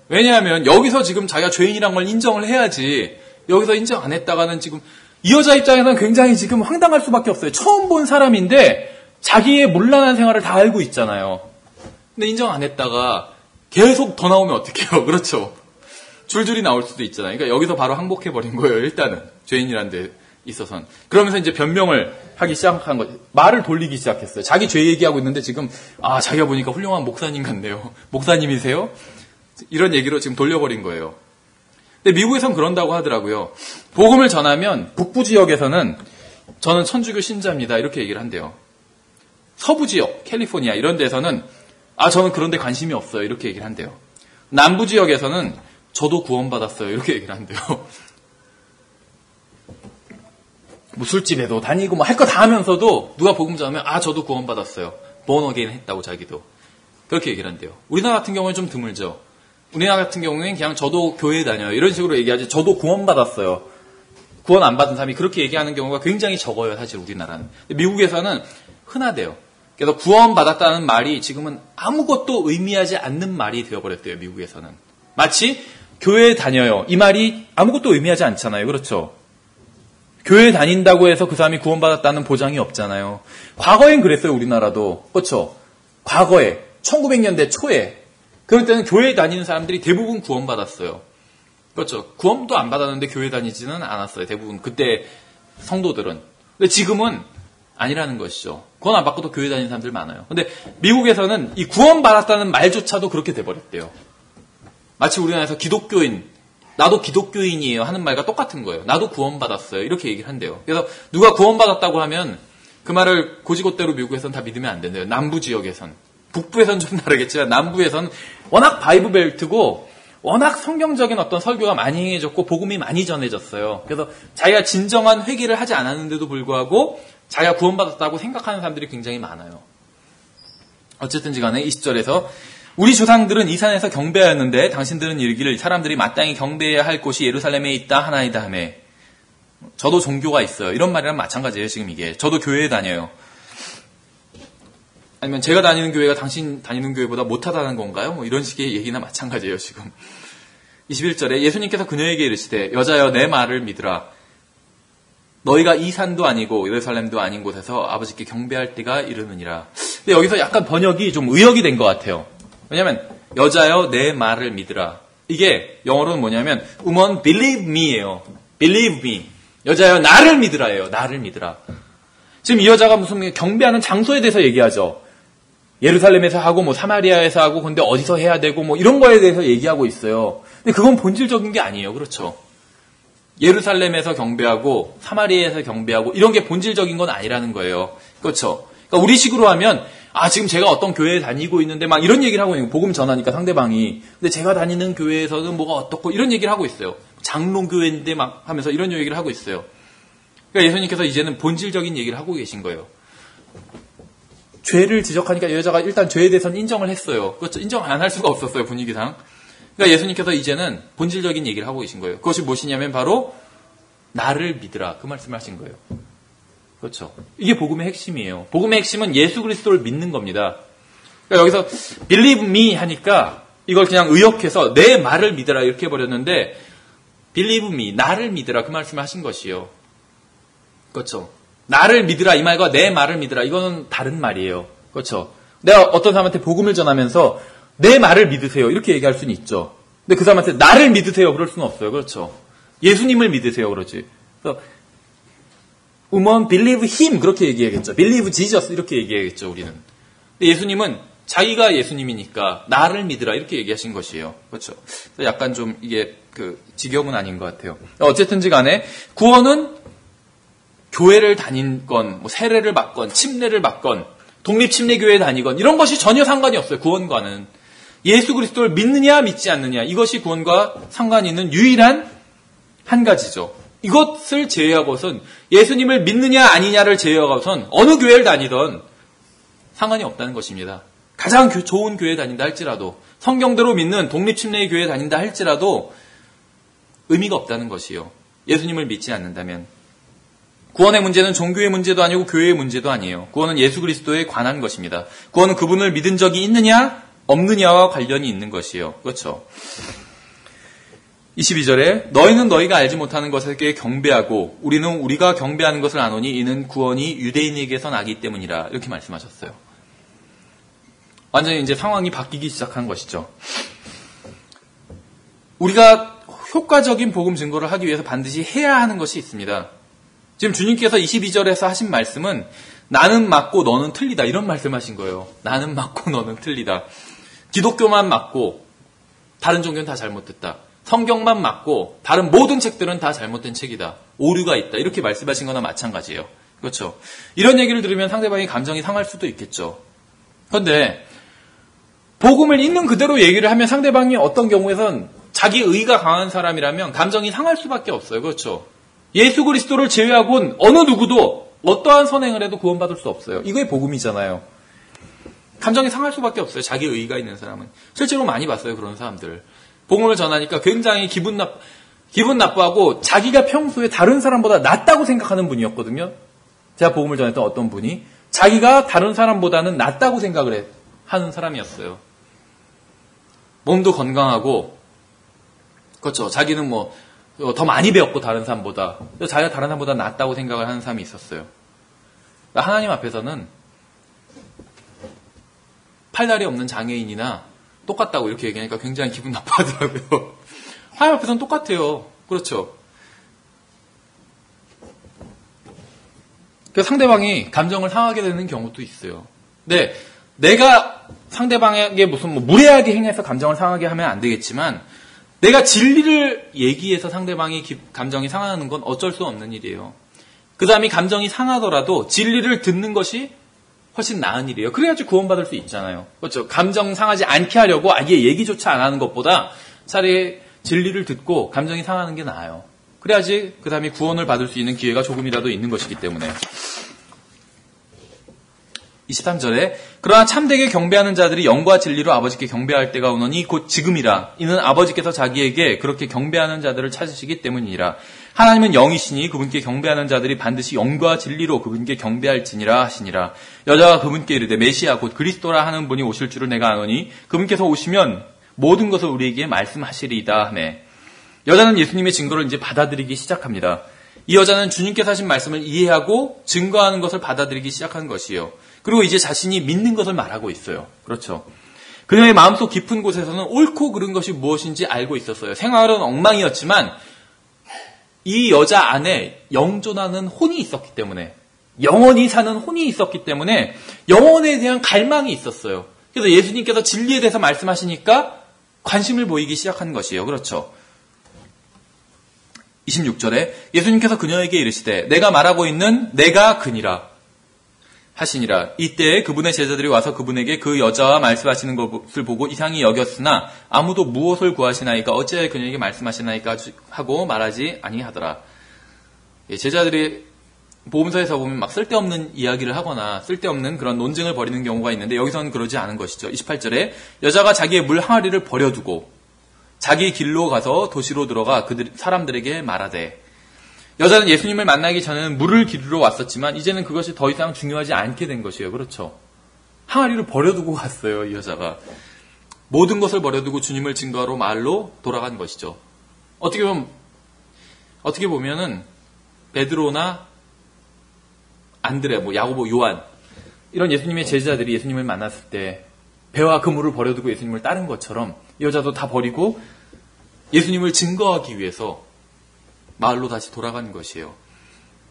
왜냐하면 여기서 지금 자기가 죄인이란 걸 인정을 해야지 여기서 인정 안 했다가는 지금 이 여자 입장에서는 굉장히 지금 황당할 수밖에 없어요. 처음 본 사람인데 자기의 문란한 생활을 다 알고 있잖아요. 근데 인정 안 했다가 계속 더 나오면 어떡해요. 그렇죠. 줄줄이 나올 수도 있잖아요. 그러니까 여기서 바로 항복해버린 거예요. 일단은 죄인이란 데 있어서는. 그러면서 이제 변명을 하기 시작한 거죠. 말을 돌리기 시작했어요. 자기 죄 얘기하고 있는데 지금 자기가 보니까 훌륭한 목사님 같네요. 목사님이세요? 이런 얘기로 지금 돌려버린 거예요. 근데 미국에선 그런다고 하더라고요. 복음을 전하면 북부 지역에서는 저는 천주교 신자입니다. 이렇게 얘기를 한대요. 서부 지역, 캘리포니아 이런 데서는 저는 그런 데 관심이 없어요. 이렇게 얘기를 한대요. 남부 지역에서는 저도 구원받았어요. 이렇게 얘기를 한대요. 뭐 술집에도 다니고 뭐 할 거 다 하면서도 누가 복음 전하면 저도 구원받았어요. born again 했다고 자기도. 그렇게 얘기를 한대요. 우리나라 같은 경우는 좀 드물죠. 우리나라 같은 경우는 그냥 저도 교회에 다녀요. 이런 식으로 얘기하지 저도 구원받았어요. 구원 안 받은 사람이 그렇게 얘기하는 경우가 굉장히 적어요. 사실 우리나라는. 미국에서는 흔하대요. 그래서 구원받았다는 말이 지금은 아무것도 의미하지 않는 말이 되어버렸대요. 미국에서는. 마치 교회에 다녀요. 이 말이 아무것도 의미하지 않잖아요. 그렇죠? 교회 다닌다고 해서 그 사람이 구원받았다는 보장이 없잖아요. 과거엔 그랬어요. 우리나라도. 그렇죠? 과거에 1900년대 초에 그럴 때는 교회 다니는 사람들이 대부분 구원받았어요. 그렇죠? 구원도 안 받았는데 교회 다니지는 않았어요. 대부분 그때 성도들은. 근데 지금은 아니라는 것이죠. 구원 안 받고도 교회 다니는 사람들 많아요. 근데 미국에서는 이 구원받았다는 말조차도 그렇게 돼버렸대요. 마치 우리나라에서 기독교인, 나도 기독교인이에요 하는 말과 똑같은 거예요. 나도 구원받았어요. 이렇게 얘기를 한대요. 그래서 누가 구원받았다고 하면 그 말을 고지고대로 미국에서는 다 믿으면 안 된대요. 남부 지역에선. 북부에서는 좀 다르겠지만 남부에서는 워낙 바이브 벨트고 워낙 성경적인 어떤 설교가 많이 행해졌고 복음이 많이 전해졌어요. 그래서 자기가 진정한 회개를 하지 않았는데도 불구하고 자기가 구원받았다고 생각하는 사람들이 굉장히 많아요. 어쨌든지 간에 20절에서 우리 조상들은 이 산에서 경배하였는데 당신들은 이르기를 사람들이 마땅히 경배해야 할 곳이 예루살렘에 있다 하나이다 하며 저도 종교가 있어요. 이런 말이랑 마찬가지예요. 지금 이게. 저도 교회에 다녀요. 아니면 제가 다니는 교회가 당신 다니는 교회보다 못하다는 건가요? 뭐 이런 식의 얘기나 마찬가지예요. 지금. 21절에 예수님께서 그녀에게 이르시되 여자여 내 말을 믿으라. 너희가 이 산도 아니고 예루살렘도 아닌 곳에서 아버지께 경배할 때가 이르느니라. 근데 여기서 약간 번역이 좀 의역이 된 것 같아요. 왜냐하면 여자여 내 말을 믿으라. 이게 영어로는 뭐냐면 woman believe me예요. believe me. 여자여 나를 믿으라예요. 나를 믿으라. 지금 이 여자가 무슨 경배하는 장소에 대해서 얘기하죠. 예루살렘에서 하고 뭐 사마리아에서 하고 근데 어디서 해야 되고 뭐 이런 거에 대해서 얘기하고 있어요. 근데 그건 본질적인 게 아니에요. 그렇죠? 예루살렘에서 경배하고 사마리아에서 경배하고 이런 게 본질적인 건 아니라는 거예요. 그렇죠? 그러니까 우리식으로 하면 지금 제가 어떤 교회에 다니고 있는데 막 이런 얘기를 하고 있는 복음 전하니까 상대방이 근데 제가 다니는 교회에서는 뭐가 어떻고 이런 얘기를 하고 있어요. 장로교회인데 막 하면서 이런 얘기를 하고 있어요. 그러니까 예수님께서 이제는 본질적인 얘기를 하고 계신 거예요. 죄를 지적하니까 여자가 일단 죄에 대해서는 인정을 했어요. 그렇죠? 인정 안 할 수가 없었어요. 분위기상. 그러니까 예수님께서 이제는 본질적인 얘기를 하고 계신 거예요. 그것이 무엇이냐면 바로 나를 믿으라. 그 말씀을 하신 거예요. 그렇죠. 이게 복음의 핵심이에요. 복음의 핵심은 예수 그리스도를 믿는 겁니다. 그러니까 여기서 believe me 하니까 이걸 그냥 의역해서 내 말을 믿으라 이렇게 해버렸는데 believe me, 나를 믿으라 그 말씀을 하신 것이요. 그렇죠. 나를 믿으라 이 말과 내 말을 믿으라 이거는 다른 말이에요. 그렇죠. 내가 어떤 사람한테 복음을 전하면서 내 말을 믿으세요 이렇게 얘기할 수는 있죠. 근데 그 사람한테 나를 믿으세요 그럴 수는 없어요. 그렇죠. 예수님을 믿으세요 그러지. 그래서 woman believe him 그렇게 얘기하겠죠. believe Jesus 이렇게 얘기하겠죠 우리는. 근데 예수님은 자기가 예수님이니까 나를 믿으라 이렇게 얘기하신 것이에요. 그렇죠. 약간 좀 이게 직역은 아닌 것 같아요. 어쨌든지 간에 구원은 교회를 다니건 뭐 세례를 받건 침례를 받건 독립침례교회에 다니건 이런 것이 전혀 상관이 없어요. 구원과는. 예수 그리스도를 믿느냐 믿지 않느냐 이것이 구원과 상관이 있는 유일한 한 가지죠. 이것을 제외하고선 예수님을 믿느냐 아니냐를 제외하고선 어느 교회를 다니던 상관이 없다는 것입니다. 가장 좋은 교회에 다닌다 할지라도 성경대로 믿는 독립침례의 교회에 다닌다 할지라도 의미가 없다는 것이요. 예수님을 믿지 않는다면. 구원의 문제는 종교의 문제도 아니고 교회의 문제도 아니에요. 구원은 예수 그리스도에 관한 것입니다. 구원은 그분을 믿은 적이 있느냐 없느냐와 관련이 있는 것이요. 그렇죠. 22절에 너희는 너희가 알지 못하는 것에게 경배하고 우리는 우리가 경배하는 것을 아노니 이는 구원이 유대인에게서 나기 때문이라 이렇게 말씀하셨어요. 완전히 이제 상황이 바뀌기 시작한 것이죠. 우리가 효과적인 복음 증거를 하기 위해서 반드시 해야 하는 것이 있습니다. 지금 주님께서 22절에서 하신 말씀은 나는 맞고 너는 틀리다 이런 말씀하신 거예요. 나는 맞고 너는 틀리다. 기독교만 맞고 다른 종교는 다 잘못됐다. 성경만 맞고 다른 모든 책들은 다 잘못된 책이다. 오류가 있다. 이렇게 말씀하신 거나 마찬가지예요. 그렇죠. 이런 얘기를 들으면 상대방이 감정이 상할 수도 있겠죠. 그런데 복음을 있는 그대로 얘기를 하면 상대방이 어떤 경우에선 자기 의가 강한 사람이라면 감정이 상할 수밖에 없어요. 그렇죠. 예수 그리스도를 제외하고는 어느 누구도 어떠한 선행을 해도 구원받을 수 없어요. 이게 복음이잖아요. 감정이 상할 수밖에 없어요. 자기 의가 있는 사람은. 실제로 많이 봤어요. 그런 사람들. 복음을 전하니까 굉장히 기분 나빠하고 자기가 평소에 다른 사람보다 낫다고 생각하는 분이었거든요. 제가 복음을 전했던 어떤 분이 자기가 다른 사람보다는 낫다고 생각을 하는 사람이었어요. 몸도 건강하고 그렇죠. 자기는 뭐 더 많이 배웠고 다른 사람보다 자기가 다른 사람보다 낫다고 생각을 하는 사람이 있었어요. 그러니까 하나님 앞에서는 팔다리 없는 장애인이나 똑같다고 이렇게 얘기하니까 굉장히 기분 나빠하더라고요. 하나님 앞에서는 똑같아요. 그렇죠. 그래서 상대방이 감정을 상하게 되는 경우도 있어요. 근데 내가 상대방에게 무슨 무례하게 행해서 감정을 상하게 하면 안 되겠지만 내가 진리를 얘기해서 상대방이 감정이 상하는 건 어쩔 수 없는 일이에요. 그 사람이 감정이 상하더라도 진리를 듣는 것이 훨씬 나은 일이에요. 그래야지 구원받을 수 있잖아요. 그렇죠. 감정 상하지 않게 하려고 아예 얘기조차 안 하는 것보다 차라리 진리를 듣고 감정이 상하는 게 나아요. 그래야지 그 사람이 구원을 받을 수 있는 기회가 조금이라도 있는 것이기 때문에. 23절에 그러나 참되게 경배하는 자들이 영과 진리로 아버지께 경배할 때가 오노니 곧 지금이라. 이는 아버지께서 자기에게 그렇게 경배하는 자들을 찾으시기 때문이라. 하나님은 영이시니 그분께 경배하는 자들이 반드시 영과 진리로 그분께 경배할지니라 하시니라. 여자가 그분께 이르되 메시아 곧 그리스도라 하는 분이 오실 줄을 내가 아노니 그분께서 오시면 모든 것을 우리에게 말씀하시리이다 하네. 여자는 예수님의 증거를 이제 받아들이기 시작합니다. 이 여자는 주님께서 하신 말씀을 이해하고 증거하는 것을 받아들이기 시작한 것이에요. 그리고 이제 자신이 믿는 것을 말하고 있어요. 그렇죠. 그녀의 마음속 깊은 곳에서는 옳고 그른 것이 무엇인지 알고 있었어요. 생활은 엉망이었지만 이 여자 안에 영존하는 혼이 있었기 때문에 영원히 사는 혼이 있었기 때문에 영혼에 대한 갈망이 있었어요. 그래서 예수님께서 진리에 대해서 말씀하시니까 관심을 보이기 시작한 것이에요. 그렇죠. 26절에 예수님께서 그녀에게 이르시되 내가 말하고 있는 내가 그니라 하시니라. 이때 그분의 제자들이 와서 그분에게 그 여자와 말씀하시는 것을 보고 이상히 여겼으나 아무도 무엇을 구하시나이까 어찌하여 그녀에게 말씀하시나이까 하고 말하지 아니하더라. 제자들이 복음서에서 보면 막 쓸데없는 이야기를 하거나 쓸데없는 그런 논쟁을 벌이는 경우가 있는데 여기서는 그러지 않은 것이죠. 28절에 여자가 자기의 물 항아리를 버려두고 자기 길로 가서 도시로 들어가 사람들에게 말하되, 여자는 예수님을 만나기 전에는 물을 기르러 왔었지만 이제는 그것이 더 이상 중요하지 않게 된 것이에요. 그렇죠? 항아리를 버려두고 갔어요, 이 여자가. 모든 것을 버려두고 주님을 증거하러 마을로 돌아간 것이죠. 어떻게 보면은 베드로나 안드레, 야고보, 요한 이런 예수님의 제자들이 예수님을 만났을 때 배와 그물을 버려두고 예수님을 따른 것처럼 이 여자도 다 버리고 예수님을 증거하기 위해서 마을로 다시 돌아가는 것이에요.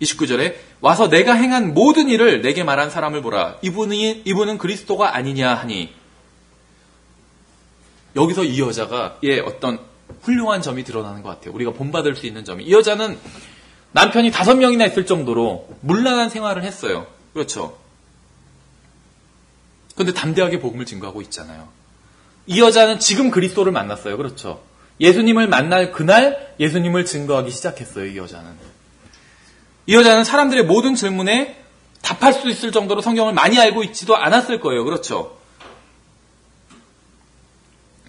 29절에 와서 내가 행한 모든 일을 내게 말한 사람을 보라. 이분은 그리스도가 아니냐 하니, 여기서 이 여자가의 어떤 훌륭한 점이 드러나는 것 같아요. 우리가 본받을 수 있는 점이. 이 여자는 남편이 5명이나 있을 정도로 문란한 생활을 했어요. 그렇죠? 그런데 담대하게 복음을 증거하고 있잖아요. 이 여자는 지금 그리스도를 만났어요. 그렇죠? 예수님을 만날 그날 예수님을 증거하기 시작했어요. 이 여자는 사람들의 모든 질문에 답할 수 있을 정도로 성경을 많이 알고 있지도 않았을 거예요. 그렇죠?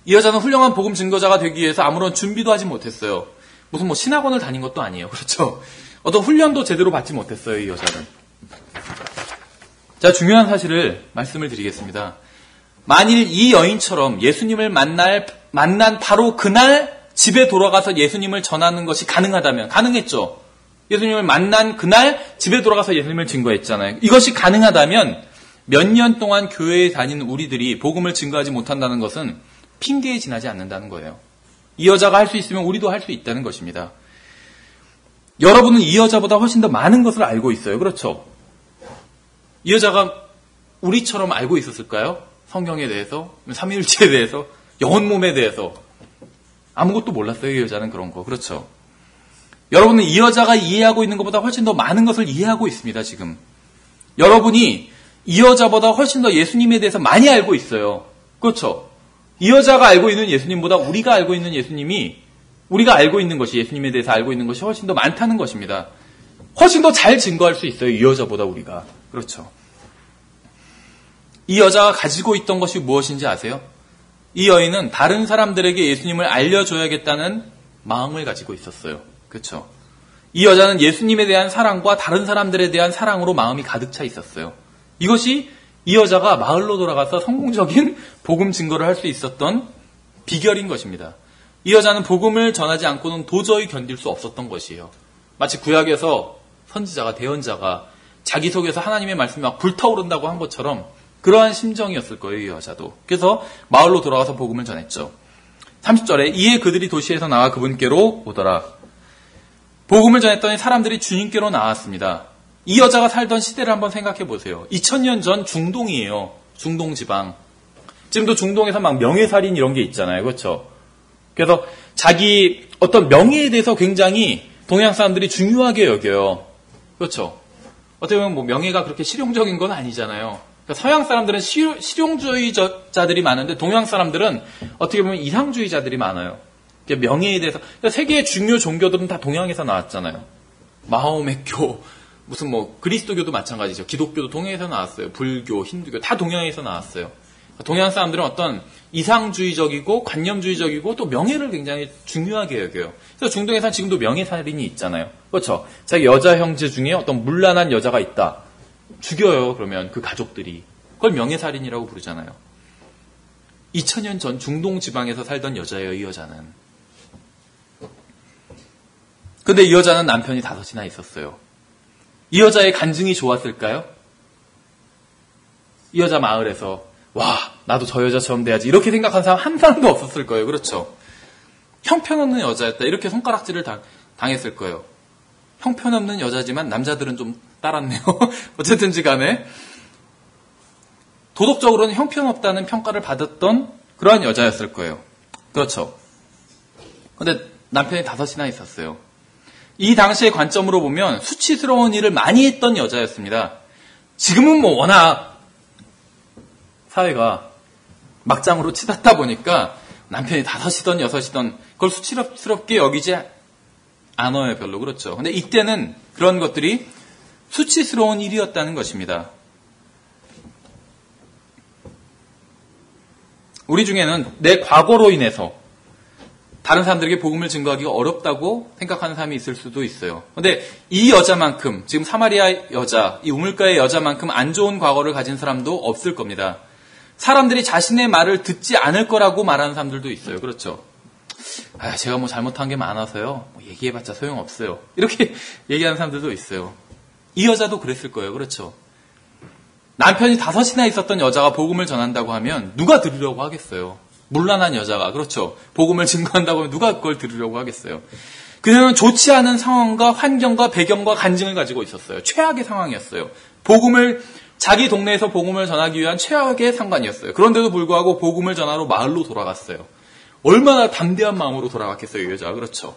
이 여자는 훌륭한 복음 증거자가 되기 위해서 아무런 준비도 하지 못했어요. 무슨 신학원을 다닌 것도 아니에요. 그렇죠? 어떤 훈련도 제대로 받지 못했어요. 이 여자는. 자, 중요한 사실을 말씀을 드리겠습니다. 만일 이 여인처럼 예수님을 만난 바로 그날 집에 돌아가서 예수님을 전하는 것이 가능하다면, 가능했죠. 예수님을 만난 그날 집에 돌아가서 예수님을 증거했잖아요. 이것이 가능하다면 몇 년 동안 교회에 다닌 우리들이 복음을 증거하지 못한다는 것은 핑계에 지나지 않는다는 거예요. 이 여자가 할 수 있으면 우리도 할 수 있다는 것입니다. 여러분은 이 여자보다 훨씬 더 많은 것을 알고 있어요. 그렇죠? 이 여자가 우리처럼 알고 있었을까요? 성경에 대해서, 삼위일체에 대해서, 영혼 몸에 대해서 아무것도 몰랐어요. 이 여자는 그런 거. 그렇죠? 여러분은 이 여자가 이해하고 있는 것보다 훨씬 더 많은 것을 이해하고 있습니다. 지금 여러분이 이 여자보다 훨씬 더 예수님에 대해서 많이 알고 있어요. 그렇죠? 이 여자가 알고 있는 예수님보다 우리가 알고 있는 우리가 알고 있는 것이, 예수님에 대해서 알고 있는 것이 훨씬 더 많다는 것입니다. 훨씬 더 잘 증거할 수 있어요. 이 여자보다 우리가. 그렇죠? 이 여자가 가지고 있던 것이 무엇인지 아세요? 이 여인은 다른 사람들에게 예수님을 알려줘야겠다는 마음을 가지고 있었어요. 그렇죠? 이 여자는 예수님에 대한 사랑과 다른 사람들에 대한 사랑으로 마음이 가득 차 있었어요. 이것이 이 여자가 마을로 돌아가서 성공적인 복음 증거를 할 수 있었던 비결인 것입니다. 이 여자는 복음을 전하지 않고는 도저히 견딜 수 없었던 것이에요. 마치 구약에서 선지자가, 대언자가 자기 속에서 하나님의 말씀이 막 불타오른다고 한 것처럼 그러한 심정이었을 거예요. 이 여자도. 그래서 마을로 돌아가서 복음을 전했죠. 30절에 이에 그들이 도시에서 나와 그분께로 오더라. 복음을 전했더니 사람들이 주님께로 나왔습니다. 이 여자가 살던 시대를 한번 생각해 보세요. 2000년 전 중동이에요. 중동 지방. 지금도 중동에서 막 명예살인 이런 게 있잖아요. 그렇죠? 그래서 자기 어떤 명예에 대해서 굉장히 동양 사람들이 중요하게 여겨요. 그렇죠? 어떻게 보면 명예가 그렇게 실용적인 건 아니잖아요. 그러니까 서양 사람들은 실용주의자들이 많은데 동양 사람들은 어떻게 보면 이상주의자들이 많아요. 명예에 대해서. 세계의 중요 종교들은 다 동양에서 나왔잖아요. 마호메교, 무슨 그리스도교도 마찬가지죠. 기독교도 동양에서 나왔어요. 불교, 힌두교 다 동양에서 나왔어요. 동양 사람들은 어떤 이상주의적이고 관념주의적이고 또 명예를 굉장히 중요하게 여겨요. 그래서 중동에서 지금도 명예살인이 있잖아요. 그렇죠? 자기 여자 형제 중에 어떤 문란한 여자가 있다. 죽여요. 그러면 그 가족들이. 그걸 명예살인이라고 부르잖아요. 2000년 전 중동 지방에서 살던 여자예요. 이 여자는. 근데 이 여자는 남편이 5이나 있었어요. 이 여자의 간증이 좋았을까요? 이 여자 마을에서 와, 나도 저 여자처럼 돼야지 이렇게 생각한 사람 한 사람도 없었을 거예요. 그렇죠? 형편없는 여자였다. 이렇게 손가락질을 당했을 거예요. 형편없는 여자지만 남자들은 좀 따랐네요. 어쨌든지 간에 도덕적으로는 형편없다는 평가를 받았던 그러한 여자였을 거예요. 그렇죠? 근데 남편이 5이나 있었어요. 이 당시의 관점으로 보면 수치스러운 일을 많이 했던 여자였습니다. 지금은 워낙 사회가 막장으로 치닫다 보니까 남편이 5이든 6이든 그걸 수치스럽게 여기지 않아요. 별로. 그렇죠. 근데 이때는 그런 것들이 수치스러운 일이었다는 것입니다. 우리 중에는 내 과거로 인해서 다른 사람들에게 복음을 증거하기가 어렵다고 생각하는 사람이 있을 수도 있어요. 근데 이 여자만큼, 지금 사마리아 여자, 이 우물가의 여자만큼 안 좋은 과거를 가진 사람도 없을 겁니다. 사람들이 자신의 말을 듣지 않을 거라고 말하는 사람들도 있어요. 그렇죠? 제가 뭐 잘못한 게 많아서요. 얘기해봤자 소용없어요. 이렇게 얘기하는 사람들도 있어요. 이 여자도 그랬을 거예요. 그렇죠? 남편이 5이나 있었던 여자가 복음을 전한다고 하면 누가 들으려고 하겠어요? 문란한 여자가, 그렇죠? 복음을 증거한다고 하면 누가 그걸 들으려고 하겠어요? 그녀는 좋지 않은 상황과 환경과 배경과 간증을 가지고 있었어요. 최악의 상황이었어요. 자기 동네에서 복음을 전하기 위한 최악의 상관이었어요. 그런데도 불구하고 복음을 전하러 마을로 돌아갔어요. 얼마나 담대한 마음으로 돌아갔겠어요, 이 여자가. 그렇죠?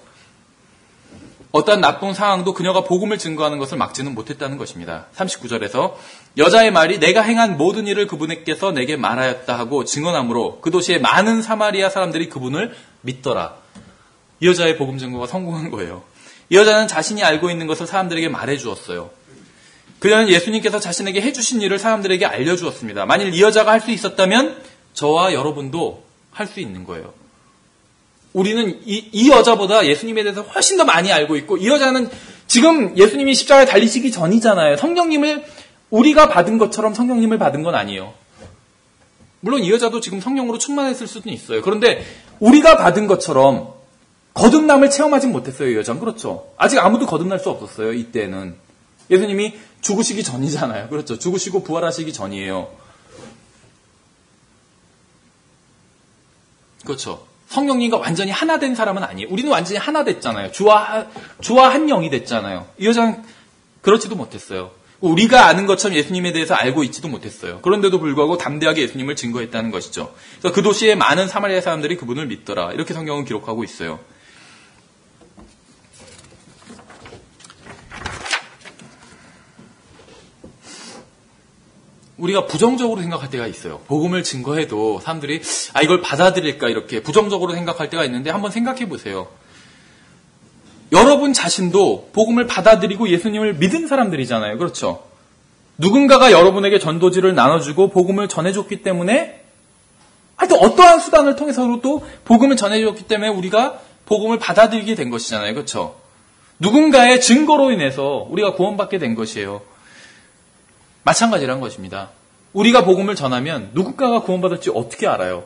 어떠한 나쁜 상황도 그녀가 복음을 증거하는 것을 막지는 못했다는 것입니다. 39절에서 여자의 말이 내가 행한 모든 일을 그분께서 내게 말하였다 하고 증언함으로 그 도시의 많은 사마리아 사람들이 그분을 믿더라. 이 여자의 복음 증거가 성공한 거예요. 이 여자는 자신이 알고 있는 것을 사람들에게 말해주었어요. 그녀는 예수님께서 자신에게 해주신 일을 사람들에게 알려주었습니다. 만일 이 여자가 할 수 있었다면 저와 여러분도 할 수 있는 거예요. 우리는 이 여자보다 예수님에 대해서 훨씬 더 많이 알고 있고, 이 여자는 지금 예수님이 십자가에 달리시기 전이잖아요. 성령님을 우리가 받은 것처럼 성령님을 받은 건 아니에요. 물론 이 여자도 지금 성령으로 충만했을 수도 있어요. 그런데 우리가 받은 것처럼 거듭남을 체험하지 못했어요, 이 여자는. 그렇죠? 아직 아무도 거듭날 수 없었어요, 이때는. 예수님이 죽으시기 전이잖아요. 그렇죠? 죽으시고 부활하시기 전이에요. 그렇죠? 성령님과 완전히 하나 된 사람은 아니에요. 우리는 완전히 하나 됐잖아요. 주와 한 영이 됐잖아요. 이 여자는 그렇지도 못했어요. 우리가 아는 것처럼 예수님에 대해서 알고 있지도 못했어요. 그런데도 불구하고 담대하게 예수님을 증거했다는 것이죠. 그래서 그 도시의 많은 사마리아 사람들이 그분을 믿더라. 이렇게 성경은 기록하고 있어요. 우리가 부정적으로 생각할 때가 있어요. 복음을 증거해도 사람들이 이걸 받아들일까 이렇게 부정적으로 생각할 때가 있는데 한번 생각해 보세요. 여러분 자신도 복음을 받아들이고 예수님을 믿은 사람들이잖아요. 그렇죠? 누군가가 여러분에게 전도지를 나눠주고 복음을 전해줬기 때문에 하여튼 어떠한 수단을 통해서도 복음을 전해줬기 때문에 우리가 복음을 받아들이게 된 것이잖아요. 그렇죠? 누군가의 증거로 인해서 우리가 구원받게 된 것이에요. 마찬가지란 것입니다. 우리가 복음을 전하면 누군가가 구원받을지 어떻게 알아요?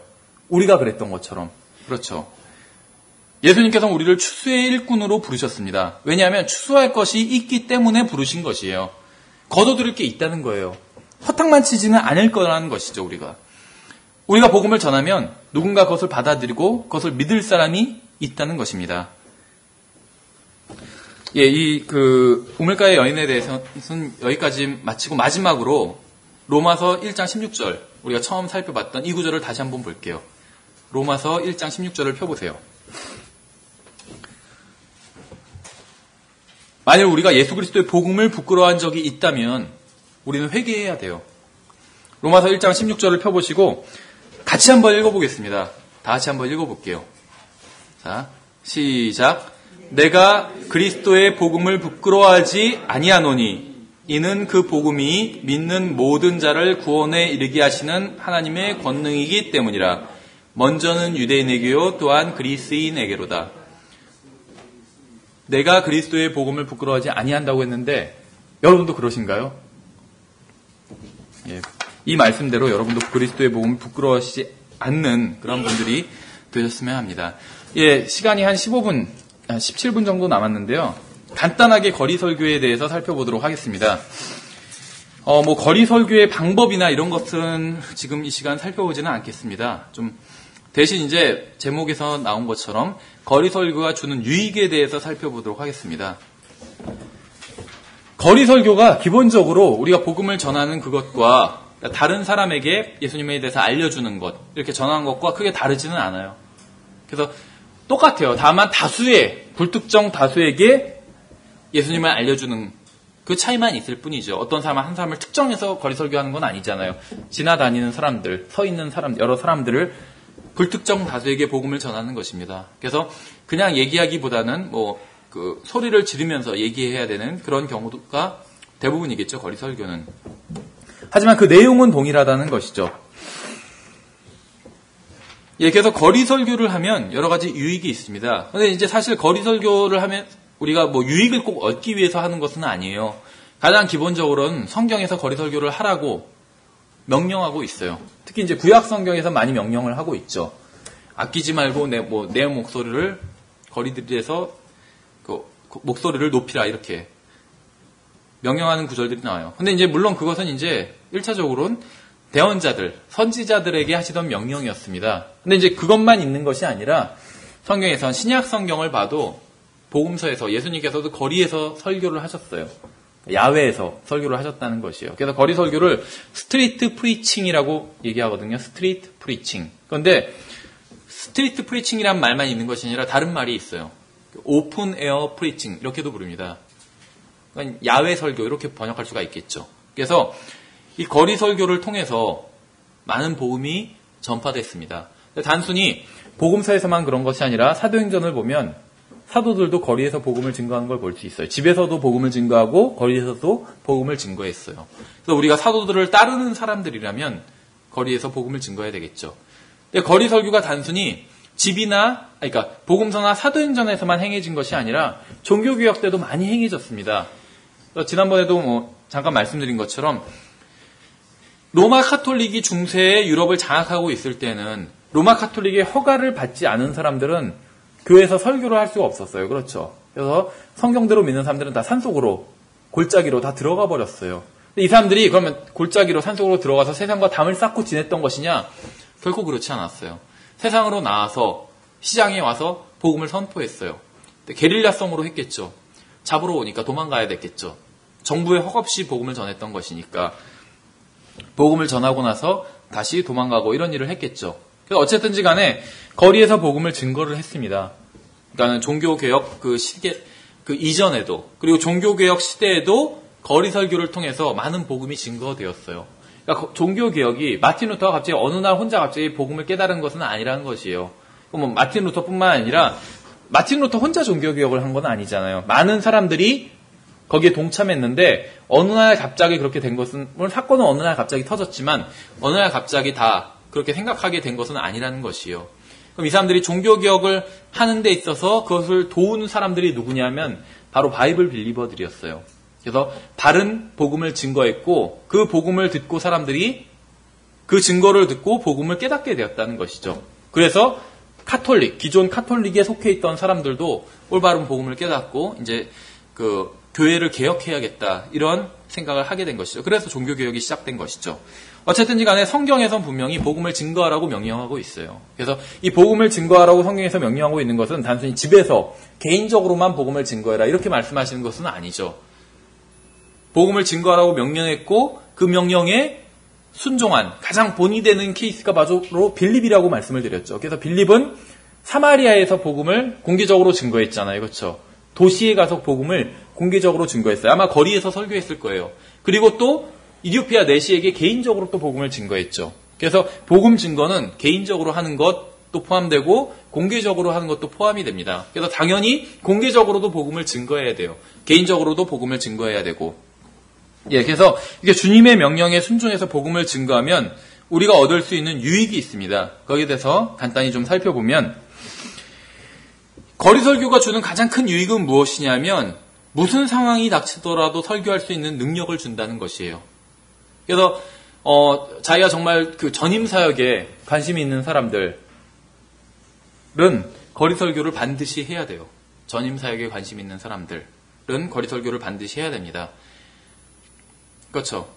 우리가 그랬던 것처럼. 그렇죠. 예수님께서는 우리를 추수의 일꾼으로 부르셨습니다. 왜냐하면 추수할 것이 있기 때문에 부르신 것이에요. 거둬들일 게 있다는 거예요. 허탕만 치지는 않을 거라는 것이죠, 우리가. 우리가 복음을 전하면 누군가 그것을 받아들이고 그것을 믿을 사람이 있다는 것입니다. 우물가의 여인에 대해서는 여기까지 마치고 마지막으로 로마서 1장 16절, 우리가 처음 살펴봤던 이 구절을 다시 한번 볼게요. 로마서 1장 16절을 펴보세요. 만일 우리가 예수 그리스도의 복음을 부끄러워한 적이 있다면 우리는 회개해야 돼요. 로마서 1장 16절을 펴보시고 같이 한번 읽어보겠습니다. 다 같이 한번 읽어볼게요. 자, 시작. 내가 그리스도의 복음을 부끄러워하지 아니하노니 이는 그 복음이 믿는 모든 자를 구원에 이르게 하시는 하나님의 권능이기 때문이라. 먼저는 유대인에게요 또한 그리스인에게로다. 내가 그리스도의 복음을 부끄러워하지 아니한다고 했는데 여러분도 그러신가요? 예, 이 말씀대로 여러분도 그리스도의 복음을 부끄러워하시지 않는 그런 분들이 되셨으면 합니다. 예, 시간이 한 17분 정도 남았는데요. 간단하게 거리 설교에 대해서 살펴보도록 하겠습니다. 거리 설교의 방법이나 이런 것들은 지금 이 시간 살펴보지는 않겠습니다. 좀 대신 이제 제목에서 나온 것처럼 거리 설교가 주는 유익에 대해서 살펴보도록 하겠습니다. 거리 설교가 기본적으로 우리가 복음을 전하는 그것과 다른 사람에게 예수님에 대해서 알려주는 것, 이렇게 전하는 것과 크게 다르지는 않아요. 그래서 똑같아요. 다만 불특정 다수에게 예수님을 알려주는 그 차이만 있을 뿐이죠. 어떤 사람은 한 사람을 특정해서 거리 설교하는 건 아니잖아요. 지나다니는 사람들, 서 있는 사람, 여러 사람들을 불특정 다수에게 복음을 전하는 것입니다. 그래서 그냥 얘기하기보다는 소리를 지르면서 얘기해야 되는 그런 경우가 대부분이겠죠, 거리 설교는. 하지만 그 내용은 동일하다는 것이죠. 예, 그래서 거리 설교를 하면 여러 가지 유익이 있습니다. 근데 이제 사실 거리 설교를 하면 우리가 뭐 유익을 꼭 얻기 위해서 하는 것은 아니에요. 가장 기본적으로는 성경에서 거리 설교를 하라고 명령하고 있어요. 특히 이제 구약 성경에서 많이 명령을 하고 있죠. 아끼지 말고 내 목소리를 거리들에서 목소리를 높이라 이렇게 명령하는 구절들이 나와요. 근데 이제 물론 그것은 이제 1차적으로는 대언자들, 선지자들에게 하시던 명령이었습니다. 근데 이제 그것만 있는 것이 아니라 성경에선 신약 성경을 봐도 복음서에서 예수님께서도 거리에서 설교를 하셨어요. 야외에서 설교를 하셨다는 것이에요. 그래서 거리 설교를 스트리트 프리칭이라고 얘기하거든요. 스트리트 프리칭. 그런데 스트리트 프리칭이란 말만 있는 것이 아니라 다른 말이 있어요. 오픈 에어 프리칭 이렇게도 부릅니다. 그러니까 야외 설교 이렇게 번역할 수가 있겠죠. 그래서 이 거리 설교를 통해서 많은 복음이 전파됐습니다. 단순히 복음서에서만 그런 것이 아니라 사도행전을 보면 사도들도 거리에서 복음을 증거하는 걸 볼 수 있어요. 집에서도 복음을 증거하고 거리에서도 복음을 증거했어요. 그래서 우리가 사도들을 따르는 사람들이라면 거리에서 복음을 증거해야 되겠죠. 근데 거리 설교가 단순히 집이나 그러니까 복음서나 사도행전에서만 행해진 것이 아니라 종교개혁 때도 많이 행해졌습니다. 지난번에도 잠깐 말씀드린 것처럼 로마 카톨릭이 중세에 유럽을 장악하고 있을 때는 로마 카톨릭의 허가를 받지 않은 사람들은 교회에서 설교를 할 수가 없었어요. 그렇죠. 그래서 성경대로 믿는 사람들은 다 산속으로 골짜기로 다 들어가 버렸어요. 근데 이 사람들이 그러면 골짜기로 산속으로 들어가서 세상과 담을 쌓고 지냈던 것이냐? 결코 그렇지 않았어요. 세상으로 나와서 시장에 와서 복음을 선포했어요. 게릴라성으로 했겠죠. 잡으러 오니까 도망가야 됐겠죠. 정부의 허가 없이 복음을 전했던 것이니까 복음을 전하고 나서 다시 도망가고 이런 일을 했겠죠. 그래서 어쨌든지 간에 거리에서 복음을 증거를 했습니다. 그러니까 종교개혁 그 시대 그 이전에도 그리고 종교개혁 시대에도 거리 설교를 통해서 많은 복음이 증거되었어요. 그러니까 종교개혁이 마틴 루터가 갑자기 어느 날 혼자 갑자기 복음을 깨달은 것은 아니라는 것이에요. 마틴 루터뿐만 아니라 마틴 루터 혼자 종교개혁을 한 건 아니잖아요. 많은 사람들이 거기에 동참했는데 어느 날 갑자기 그렇게 된 것은 물론 사건은 어느 날 갑자기 터졌지만 어느 날 갑자기 다 그렇게 생각하게 된 것은 아니라는 것이에요. 그럼 이 사람들이 종교개혁을 하는 데 있어서 그것을 도운 사람들이 누구냐면 바로 바이블 빌리버들이었어요. 그래서 바른 복음을 증거했고 그 복음을 듣고 사람들이 그 증거를 듣고 복음을 깨닫게 되었다는 것이죠. 그래서 카톨릭, 기존 카톨릭에 속해 있던 사람들도 올바른 복음을 깨닫고 이제 그 교회를 개혁해야겠다 이런 생각을 하게 된 것이죠. 그래서 종교개혁이 시작된 것이죠. 어쨌든지 간에 성경에선 분명히 복음을 증거하라고 명령하고 있어요. 그래서 이 복음을 증거하라고 성경에서 명령하고 있는 것은 단순히 집에서 개인적으로만 복음을 증거해라 이렇게 말씀하시는 것은 아니죠. 복음을 증거하라고 명령했고 그 명령에 순종한 가장 본이 되는 케이스가 바로 빌립이라고 말씀을 드렸죠. 그래서 빌립은 사마리아에서 복음을 공개적으로 증거했잖아요. 그렇죠? 도시에 가서 복음을 공개적으로 증거했어요. 아마 거리에서 설교했을 거예요. 그리고 또 이디오피아 내시에게 개인적으로 또 복음을 증거했죠. 그래서 복음 증거는 개인적으로 하는 것도 포함되고 공개적으로 하는 것도 포함이 됩니다. 그래서 당연히 공개적으로도 복음을 증거해야 돼요. 개인적으로도 복음을 증거해야 되고. 예, 그래서 이게 주님의 명령에 순종해서 복음을 증거하면 우리가 얻을 수 있는 유익이 있습니다. 거기에 대해서 간단히 좀 살펴보면 거리 설교가 주는 가장 큰 유익은 무엇이냐면 무슨 상황이 닥치더라도 설교할 수 있는 능력을 준다는 것이에요. 그래서 자기가 정말 그 전임 사역에 관심이 있는 사람들은 거리 설교를 반드시 해야 돼요. 전임 사역에 관심 있는 사람들은 거리 설교를 반드시 해야 됩니다. 그렇죠.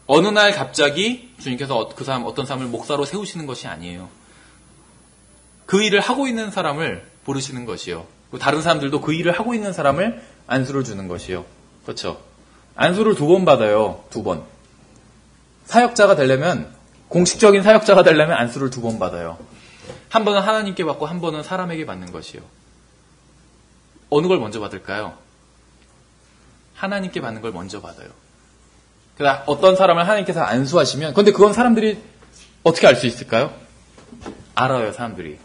어느 날 갑자기 주님께서 그 사람 어떤 사람을 목사로 세우시는 것이 아니에요. 그 일을 하고 있는 사람을 부르시는 것이요. 다른 사람들도 그 일을 하고 있는 사람을 안수를 주는 것이요. 그렇죠. 안수를 2번 받아요. 2번. 사역자가 되려면 공식적인 사역자가 되려면 안수를 2번 받아요. 한 번은 하나님께 받고 한 번은 사람에게 받는 것이요. 어느 걸 먼저 받을까요? 하나님께 받는 걸 먼저 받아요. 그러다 어떤 사람을 하나님께서 안수하시면 근데 그건 사람들이 어떻게 알 수 있을까요? 알아요. 사람들이.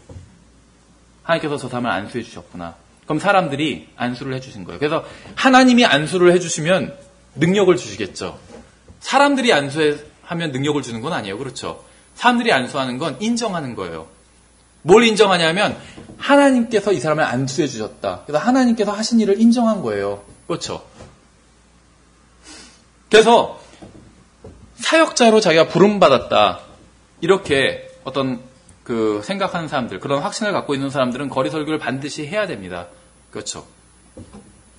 하나님께서 저 사람을 안수해 주셨구나. 그럼 사람들이 안수를 해주신 거예요. 그래서 하나님이 안수를 해주시면 능력을 주시겠죠. 사람들이 안수하면 능력을 주는 건 아니에요. 그렇죠. 사람들이 안수하는 건 인정하는 거예요. 뭘 인정하냐면 하나님께서 이 사람을 안수해 주셨다. 그래서 하나님께서 하신 일을 인정한 거예요. 그렇죠? 그래서 사역자로 자기가 부름받았다. 이렇게 어떤 그 생각하는 사람들, 그런 확신을 갖고 있는 사람들은 거리 설교를 반드시 해야 됩니다. 그렇죠?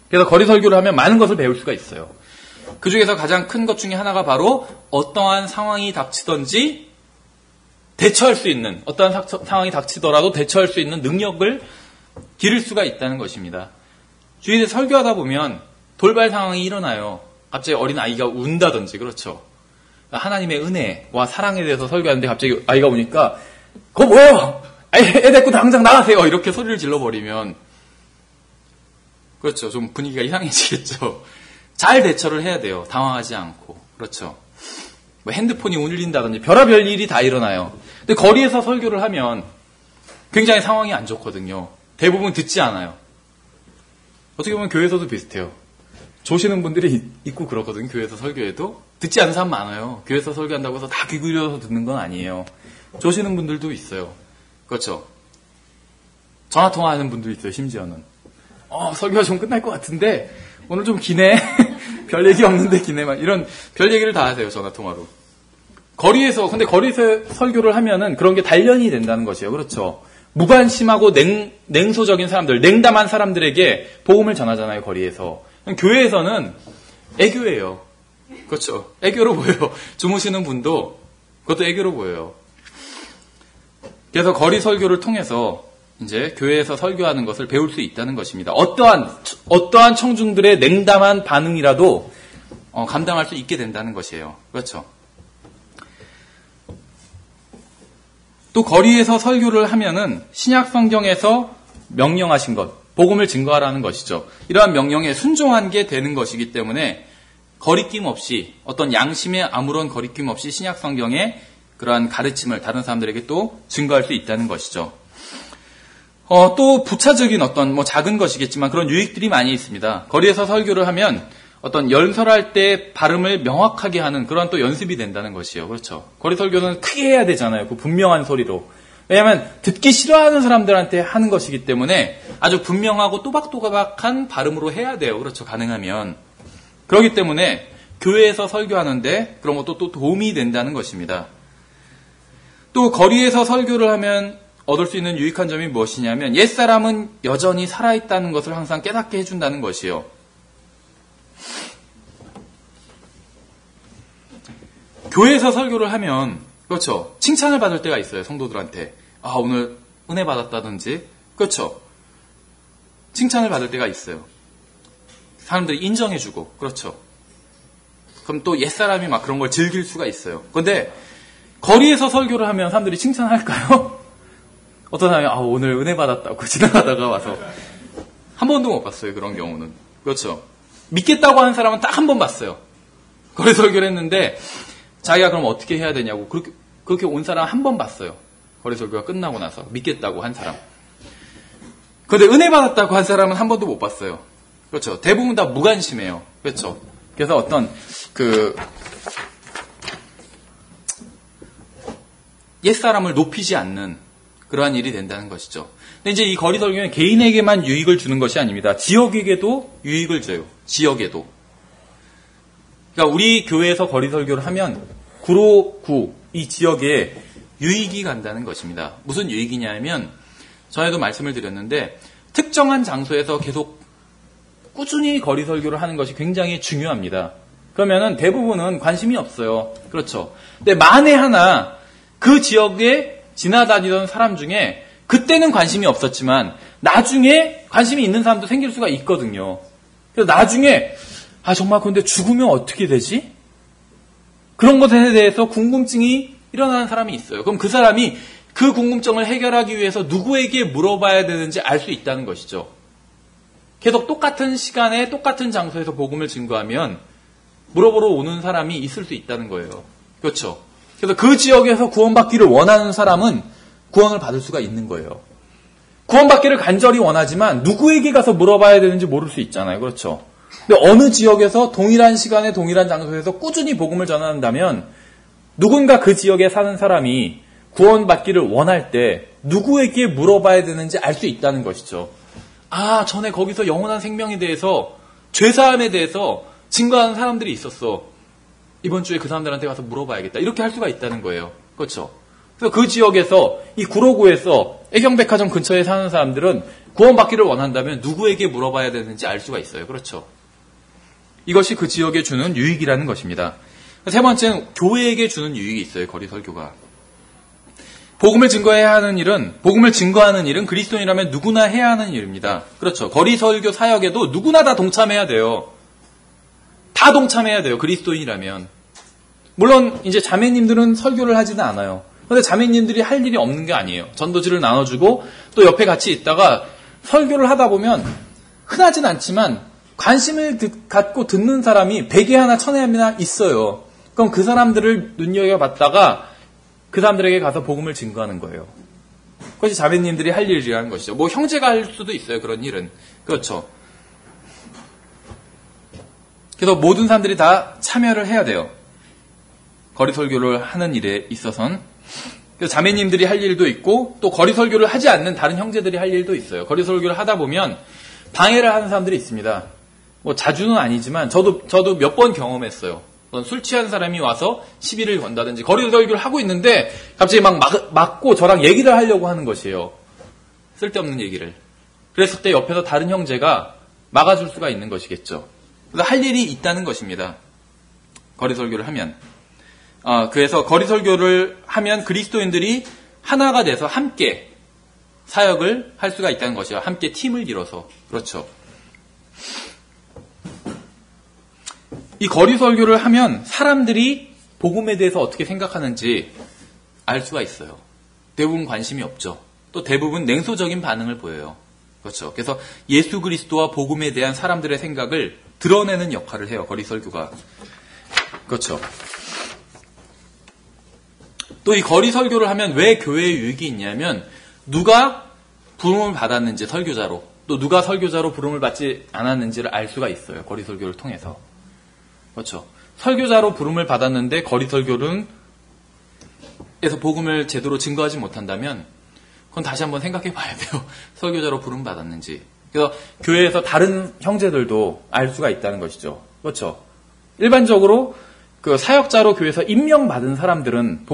그래서 거리 설교를 하면 많은 것을 배울 수가 있어요. 그 중에서 가장 큰 것 중에 하나가 바로 어떠한 상황이 닥치든지 대처할 수 있는, 어떠한 상황이 닥치더라도 대처할 수 있는 능력을 기를 수가 있다는 것입니다. 주위에서 설교하다 보면 돌발 상황이 일어나요. 갑자기 어린 아이가 운다든지, 그렇죠? 하나님의 은혜와 사랑에 대해서 설교하는데 갑자기 아이가 우니까 그거 뭐예요? 애 데리고 당장 나가세요. 이렇게 소리를 질러버리면 그렇죠. 좀 분위기가 이상해지겠죠. 잘 대처를 해야 돼요. 당황하지 않고. 그렇죠. 뭐 핸드폰이 울린다든지 별의별 일이 다 일어나요. 근데 거리에서 설교를 하면 굉장히 상황이 안 좋거든요. 대부분 듣지 않아요. 어떻게 보면 교회에서도 비슷해요. 조시는 분들이 있고 그러거든요. 교회에서 설교해도 듣지 않는 사람 많아요. 교회에서 설교한다고 해서 다 귀 기울여서 듣는 건 아니에요. 조시는 분들도 있어요. 그렇죠. 전화통화하는 분도 있어요. 심지어는 설교가 좀 끝날 것 같은데 오늘 좀 기네. 별 얘기 없는데 기네만. 이런 별 얘기를 다 하세요. 전화통화로. 근데 거리에서 설교를 하면은 그런 게 단련이 된다는 것이에요. 그렇죠. 무관심하고 냉소적인 사람들, 냉담한 사람들에게 복음을 전하잖아요. 거리에서. 교회에서는 애교예요. 그렇죠. 애교로 보여요. 주무시는 분도 그것도 애교로 보여요. 그래서 거리 설교를 통해서 이제 교회에서 설교하는 것을 배울 수 있다는 것입니다. 어떠한 청중들의 냉담한 반응이라도 감당할 수 있게 된다는 것이에요. 그렇죠. 또 거리에서 설교를 하면은 신약 성경에서 명령하신 것, 복음을 증거하라는 것이죠. 이러한 명령에 순종한 게 되는 것이기 때문에 거리낌 없이 어떤 양심에 아무런 거리낌 없이 신약 성경의 그러한 가르침을 다른 사람들에게 또 증거할 수 있다는 것이죠. 또 부차적인 어떤 작은 것이겠지만 그런 유익들이 많이 있습니다. 거리에서 설교를 하면 어떤 연설할 때 발음을 명확하게 하는 그런 또 연습이 된다는 것이에요. 그렇죠. 거리 설교는 크게 해야 되잖아요. 그 분명한 소리로. 왜냐하면 듣기 싫어하는 사람들한테 하는 것이기 때문에 아주 분명하고 또박또박한 발음으로 해야 돼요. 그렇죠. 가능하면. 그렇기 때문에 교회에서 설교하는데 그런 것도 또 도움이 된다는 것입니다. 또 거리에서 설교를 하면 얻을 수 있는 유익한 점이 무엇이냐면 옛사람은 여전히 살아있다는 것을 항상 깨닫게 해준다는 것이에요. 교회에서 설교를 하면 그렇죠. 칭찬을 받을 때가 있어요. 성도들한테. 오늘 은혜 받았다든지 그렇죠. 칭찬을 받을 때가 있어요. 사람들이 인정해주고 그렇죠. 그럼 또 옛사람이 막 그런 걸 즐길 수가 있어요. 그런데 거리에서 설교를 하면 사람들이 칭찬할까요? 어떤 사람이 오늘 은혜 받았다고 지나가다가 와서 한 번도 못 봤어요. 그런 경우는. 그렇죠. 믿겠다고 하는 사람은 딱 한 번 봤어요. 거리 설교를 했는데 자기가 그럼 어떻게 해야 되냐고 그렇게 온 사람 한 번 봤어요. 거리 설교가 끝나고 나서 믿겠다고 한 사람. 그런데 은혜 받았다고 한 사람은 한 번도 못 봤어요. 그렇죠. 대부분 다 무관심해요. 그렇죠. 그래서 어떤 옛사람을 높이지 않는 그러한 일이 된다는 것이죠. 근데 이제 이 거리 설교는 개인에게만 유익을 주는 것이 아닙니다. 지역에게도 유익을 줘요. 지역에도. 그러니까 우리 교회에서 거리 설교를 하면 구로구 이 지역에 유익이 간다는 것입니다. 무슨 유익이냐면 전에도 말씀을 드렸는데 특정한 장소에서 계속 꾸준히 거리 설교를 하는 것이 굉장히 중요합니다. 그러면은 대부분은 관심이 없어요. 그렇죠. 근데 만에 하나 그 지역에 지나다니던 사람 중에 그때는 관심이 없었지만 나중에 관심이 있는 사람도 생길 수가 있거든요. 그래서 나중에 정말 근데 죽으면 어떻게 되지? 그런 것에 대해서 궁금증이 일어나는 사람이 있어요. 그럼 그 사람이 그 궁금증을 해결하기 위해서 누구에게 물어봐야 되는지 알 수 있다는 것이죠. 계속 똑같은 시간에 똑같은 장소에서 복음을 증거하면 물어보러 오는 사람이 있을 수 있다는 거예요. 그렇죠. 그래서 그 지역에서 구원받기를 원하는 사람은 구원을 받을 수가 있는 거예요. 구원받기를 간절히 원하지만 누구에게 가서 물어봐야 되는지 모를 수 있잖아요. 그렇죠. 근데 어느 지역에서 동일한 시간에 동일한 장소에서 꾸준히 복음을 전한다면 누군가 그 지역에 사는 사람이 구원받기를 원할 때 누구에게 물어봐야 되는지 알 수 있다는 것이죠. 아, 전에 거기서 영원한 생명에 대해서, 죄사함에 대해서 증거하는 사람들이 있었어. 이번 주에 그 사람들한테 가서 물어봐야겠다. 이렇게 할 수가 있다는 거예요. 그렇죠? 그래서 그 지역에서, 이 구로구에서 애경백화점 근처에 사는 사람들은 구원받기를 원한다면 누구에게 물어봐야 되는지 알 수가 있어요. 그렇죠? 이것이 그 지역에 주는 유익이라는 것입니다. 세 번째는 교회에게 주는 유익이 있어요. 거리 설교가. 복음을 증거하는 일은 그리스도인이라면 누구나 해야 하는 일입니다. 그렇죠. 거리 설교 사역에도 누구나 다 동참해야 돼요. 다 동참해야 돼요. 그리스도인이라면. 물론 이제 자매님들은 설교를 하지는 않아요. 그런데 자매님들이 할 일이 없는 게 아니에요. 전도지를 나눠주고 또 옆에 같이 있다가 설교를 하다 보면 흔하진 않지만 관심을 갖고 듣는 사람이 100에 하나 1000에 하나 있어요. 그럼 그 사람들을 눈여겨봤다가 그 사람들에게 가서 복음을 증거하는 거예요. 그것이 자매님들이 할 일이라는 것이죠. 뭐 형제가 할 수도 있어요. 그런 일은. 그렇죠. 그래서 모든 사람들이 다 참여를 해야 돼요. 거리 설교를 하는 일에 있어서는. 그래서 자매님들이 할 일도 있고 또 거리 설교를 하지 않는 다른 형제들이 할 일도 있어요. 거리 설교를 하다 보면 방해를 하는 사람들이 있습니다. 뭐 자주는 아니지만 저도 몇 번 경험했어요. 술 취한 사람이 와서 시비를 건다든지 거리 설교를 하고 있는데 갑자기 막 막고 저랑 얘기를 하려고 하는 것이에요. 쓸데없는 얘기를. 그랬을 때 옆에서 다른 형제가 막아줄 수가 있는 것이겠죠. 그래서 할 일이 있다는 것입니다. 거리 설교를 하면. 그래서 거리 설교를 하면 그리스도인들이 하나가 돼서 함께 사역을 할 수가 있다는 것이요. 함께 팀을 이뤄서. 그렇죠. 이 거리 설교를 하면 사람들이 복음에 대해서 어떻게 생각하는지 알 수가 있어요. 대부분 관심이 없죠. 또 대부분 냉소적인 반응을 보여요. 그렇죠. 그래서 예수 그리스도와 복음에 대한 사람들의 생각을 드러내는 역할을 해요. 거리 설교가. 그렇죠. 또 이 거리 설교를 하면 왜 교회에 유익이 있냐면 누가 부름을 받았는지 설교자로 또 누가 설교자로 부름을 받지 않았는지를 알 수가 있어요. 거리 설교를 통해서. 그렇죠. 설교자로 부름을 받았는데 거리 설교는 에서 복음을 제대로 증거하지 못한다면 그건 다시 한번 생각해 봐야 돼요. 설교자로 부름 받았는지. 그래서 교회에서 다른 형제들도 알 수가 있다는 것이죠. 그렇죠. 일반적으로 그 사역자로 교회에서 임명받은 사람들은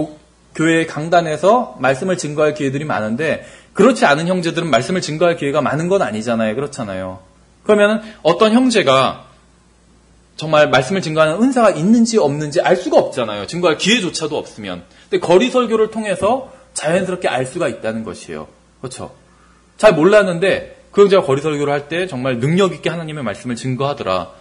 교회 강단에서 말씀을 증거할 기회들이 많은데 그렇지 않은 형제들은 말씀을 증거할 기회가 많은 건 아니잖아요. 그렇잖아요. 그러면 어떤 형제가 정말 말씀을 증거하는 은사가 있는지 없는지 알 수가 없잖아요. 증거할 기회조차도 없으면. 근데 거리 설교를 통해서 자연스럽게 알 수가 있다는 것이에요. 그렇죠. 잘 몰랐는데 그 형제가 거리 설교를 할 때 정말 능력 있게 하나님의 말씀을 증거하더라.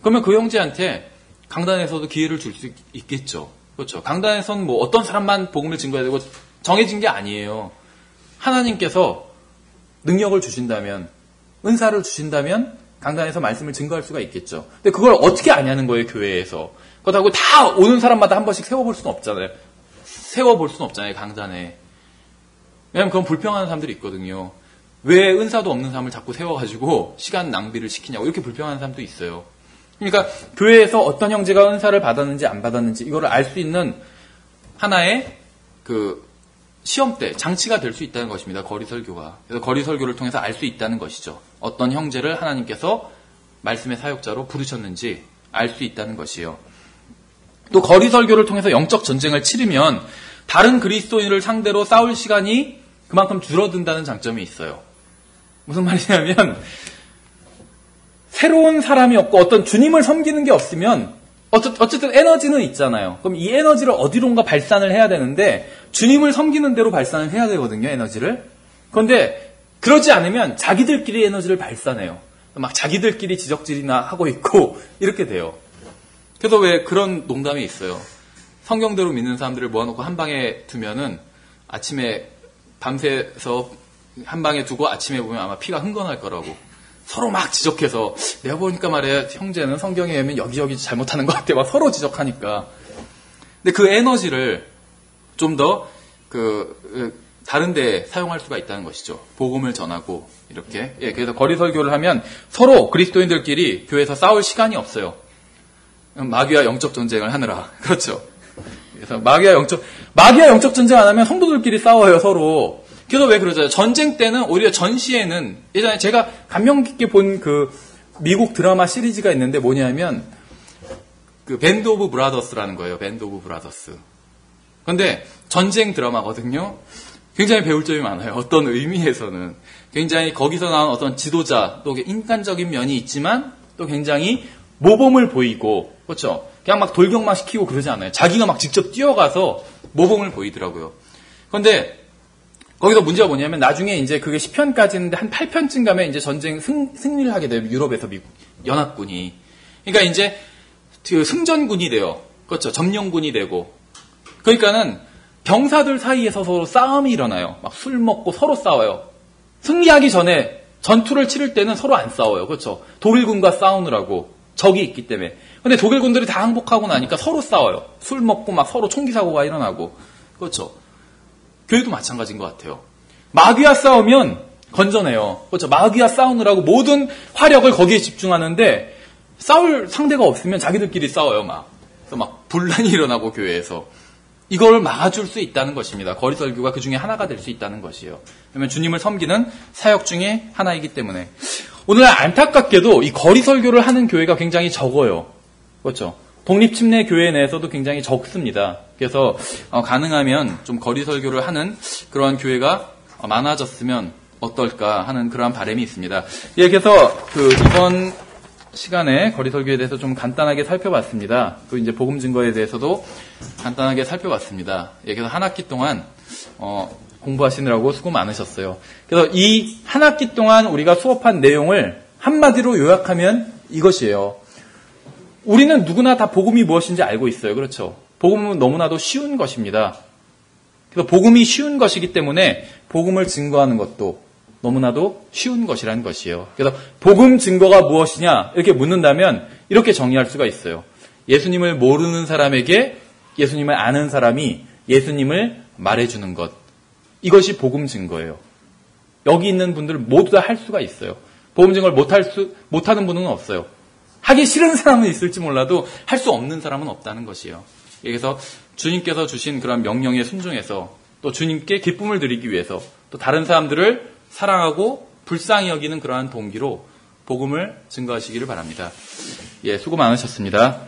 그러면 그 형제한테 강단에서도 기회를 줄 수 있겠죠. 그렇죠. 강단에서는 뭐 어떤 사람만 복음을 증거해야 되고 정해진 게 아니에요. 하나님께서 능력을 주신다면, 은사를 주신다면 강단에서 말씀을 증거할 수가 있겠죠. 근데 그걸 어떻게 아냐는 거예요, 교회에서. 그렇다고 다 오는 사람마다 한 번씩 세워볼 수는 없잖아요. 세워볼 수는 없잖아요, 강단에. 왜냐면 그건 불평하는 사람들이 있거든요. 왜 은사도 없는 사람을 자꾸 세워가지고 시간 낭비를 시키냐고 이렇게 불평하는 사람도 있어요. 그러니까 교회에서 어떤 형제가 은사를 받았는지 안 받았는지 이거를 알 수 있는 하나의 그 시험대, 장치가 될 수 있다는 것입니다. 거리 설교가. 그래서 거리 설교를 통해서 알 수 있다는 것이죠. 어떤 형제를 하나님께서 말씀의 사역자로 부르셨는지 알 수 있다는 것이요. 또 거리 설교를 통해서 영적 전쟁을 치르면 다른 그리스도인을 상대로 싸울 시간이 그만큼 줄어든다는 장점이 있어요. 무슨 말이냐면 새로운 사람이 없고 어떤 주님을 섬기는 게 없으면 어쨌든 에너지는 있잖아요. 그럼 이 에너지를 어디론가 발산을 해야 되는데 주님을 섬기는 대로 발산을 해야 되거든요. 에너지를. 그런데 그러지 않으면 자기들끼리 에너지를 발산해요. 막 자기들끼리 지적질이나 하고 있고 이렇게 돼요. 그래서 왜 그런 농담이 있어요. 성경대로 믿는 사람들을 모아놓고 한 방에 두면은 아침에 밤새서 한 방에 두고 아침에 보면 아마 피가 흥건할 거라고. 서로 막 지적해서 내가 보니까 말이야 형제는 성경에 의하면 여기저기 잘못하는 것 같아. 막 서로 지적하니까. 근데 그 에너지를 좀 더 다른 데 사용할 수가 있다는 것이죠. 복음을 전하고 이렇게. 그래서 거리 설교를 하면 서로 그리스도인들끼리 교회에서 싸울 시간이 없어요. 마귀와 영적 전쟁을 하느라. 그렇죠. 그래서 마귀와 영적 전쟁 안 하면 성도들끼리 싸워요, 서로. 그래서 왜 그러잖아요. 전쟁 때는 오히려 전시에는 예전에 제가 감명 깊게 본 그 미국 드라마 시리즈가 있는데 뭐냐면 그 밴드 오브 브라더스라는 거예요. 밴드 오브 브라더스. 근데 전쟁 드라마거든요. 굉장히 배울 점이 많아요. 어떤 의미에서는. 굉장히 거기서 나온 어떤 지도자, 또 인간적인 면이 있지만 또 굉장히 모범을 보이고, 그렇죠? 그냥 막 돌격만 시키고 그러지 않아요. 자기가 막 직접 뛰어가서 모범을 보이더라고요. 그런데 거기서 문제가 뭐냐면 나중에 이제 그게 10편까지 있는데 한 8편쯤 가면 이제 전쟁 승리를 하게 돼요. 유럽에서 미국 연합군이. 그러니까 이제 그 승전군이 돼요. 그렇죠. 점령군이 되고. 그러니까는 병사들 사이에서 서로 싸움이 일어나요. 막 술 먹고 서로 싸워요. 승리하기 전에 전투를 치를 때는 서로 안 싸워요. 그렇죠. 독일군과 싸우느라고 적이 있기 때문에. 근데 독일군들이 다 항복하고 나니까 서로 싸워요. 술 먹고 막 서로 총기 사고가 일어나고. 그렇죠. 교회도 마찬가지인 것 같아요. 마귀와 싸우면 건져내요. 그렇죠. 마귀와 싸우느라고 모든 화력을 거기에 집중하는데 싸울 상대가 없으면 자기들끼리 싸워요. 그래서 막 분란이 일어나고 교회에서. 이걸 막아줄 수 있다는 것입니다. 거리 설교가 그 중에 하나가 될 수 있다는 것이에요. 그러면 주님을 섬기는 사역 중에 하나이기 때문에. 오늘날 안타깝게도 이 거리 설교를 하는 교회가 굉장히 적어요. 그렇죠. 독립침례 교회 내에서도 굉장히 적습니다. 그래서 가능하면 좀 거리 설교를 하는 그러한 교회가 많아졌으면 어떨까 하는 그러한 바람이 있습니다. 예, 그래서 이번 시간에 거리 설교에 대해서 좀 간단하게 살펴봤습니다. 또 이제 복음 증거에 대해서도 간단하게 살펴봤습니다. 예, 그래서 한 학기 동안 공부하시느라고 수고 많으셨어요. 그래서 이 한 학기 동안 우리가 수업한 내용을 한마디로 요약하면 이것이에요. 우리는 누구나 다 복음이 무엇인지 알고 있어요. 그렇죠? 복음은 너무나도 쉬운 것입니다. 그래서 복음이 쉬운 것이기 때문에 복음을 증거하는 것도 너무나도 쉬운 것이라는 것이에요. 그래서 복음 증거가 무엇이냐 이렇게 묻는다면 이렇게 정의할 수가 있어요. 예수님을 모르는 사람에게 예수님을 아는 사람이 예수님을 말해주는 것. 이것이 복음 증거예요. 여기 있는 분들 모두 다 할 수가 있어요. 복음 증거를 못하는 분은 없어요. 하기 싫은 사람은 있을지 몰라도 할 수 없는 사람은 없다는 것이에요. 그래서 주님께서 주신 그런 명령에 순종해서 또 주님께 기쁨을 드리기 위해서 또 다른 사람들을 사랑하고 불쌍히 여기는 그러한 동기로 복음을 증거하시기를 바랍니다. 예, 수고 많으셨습니다.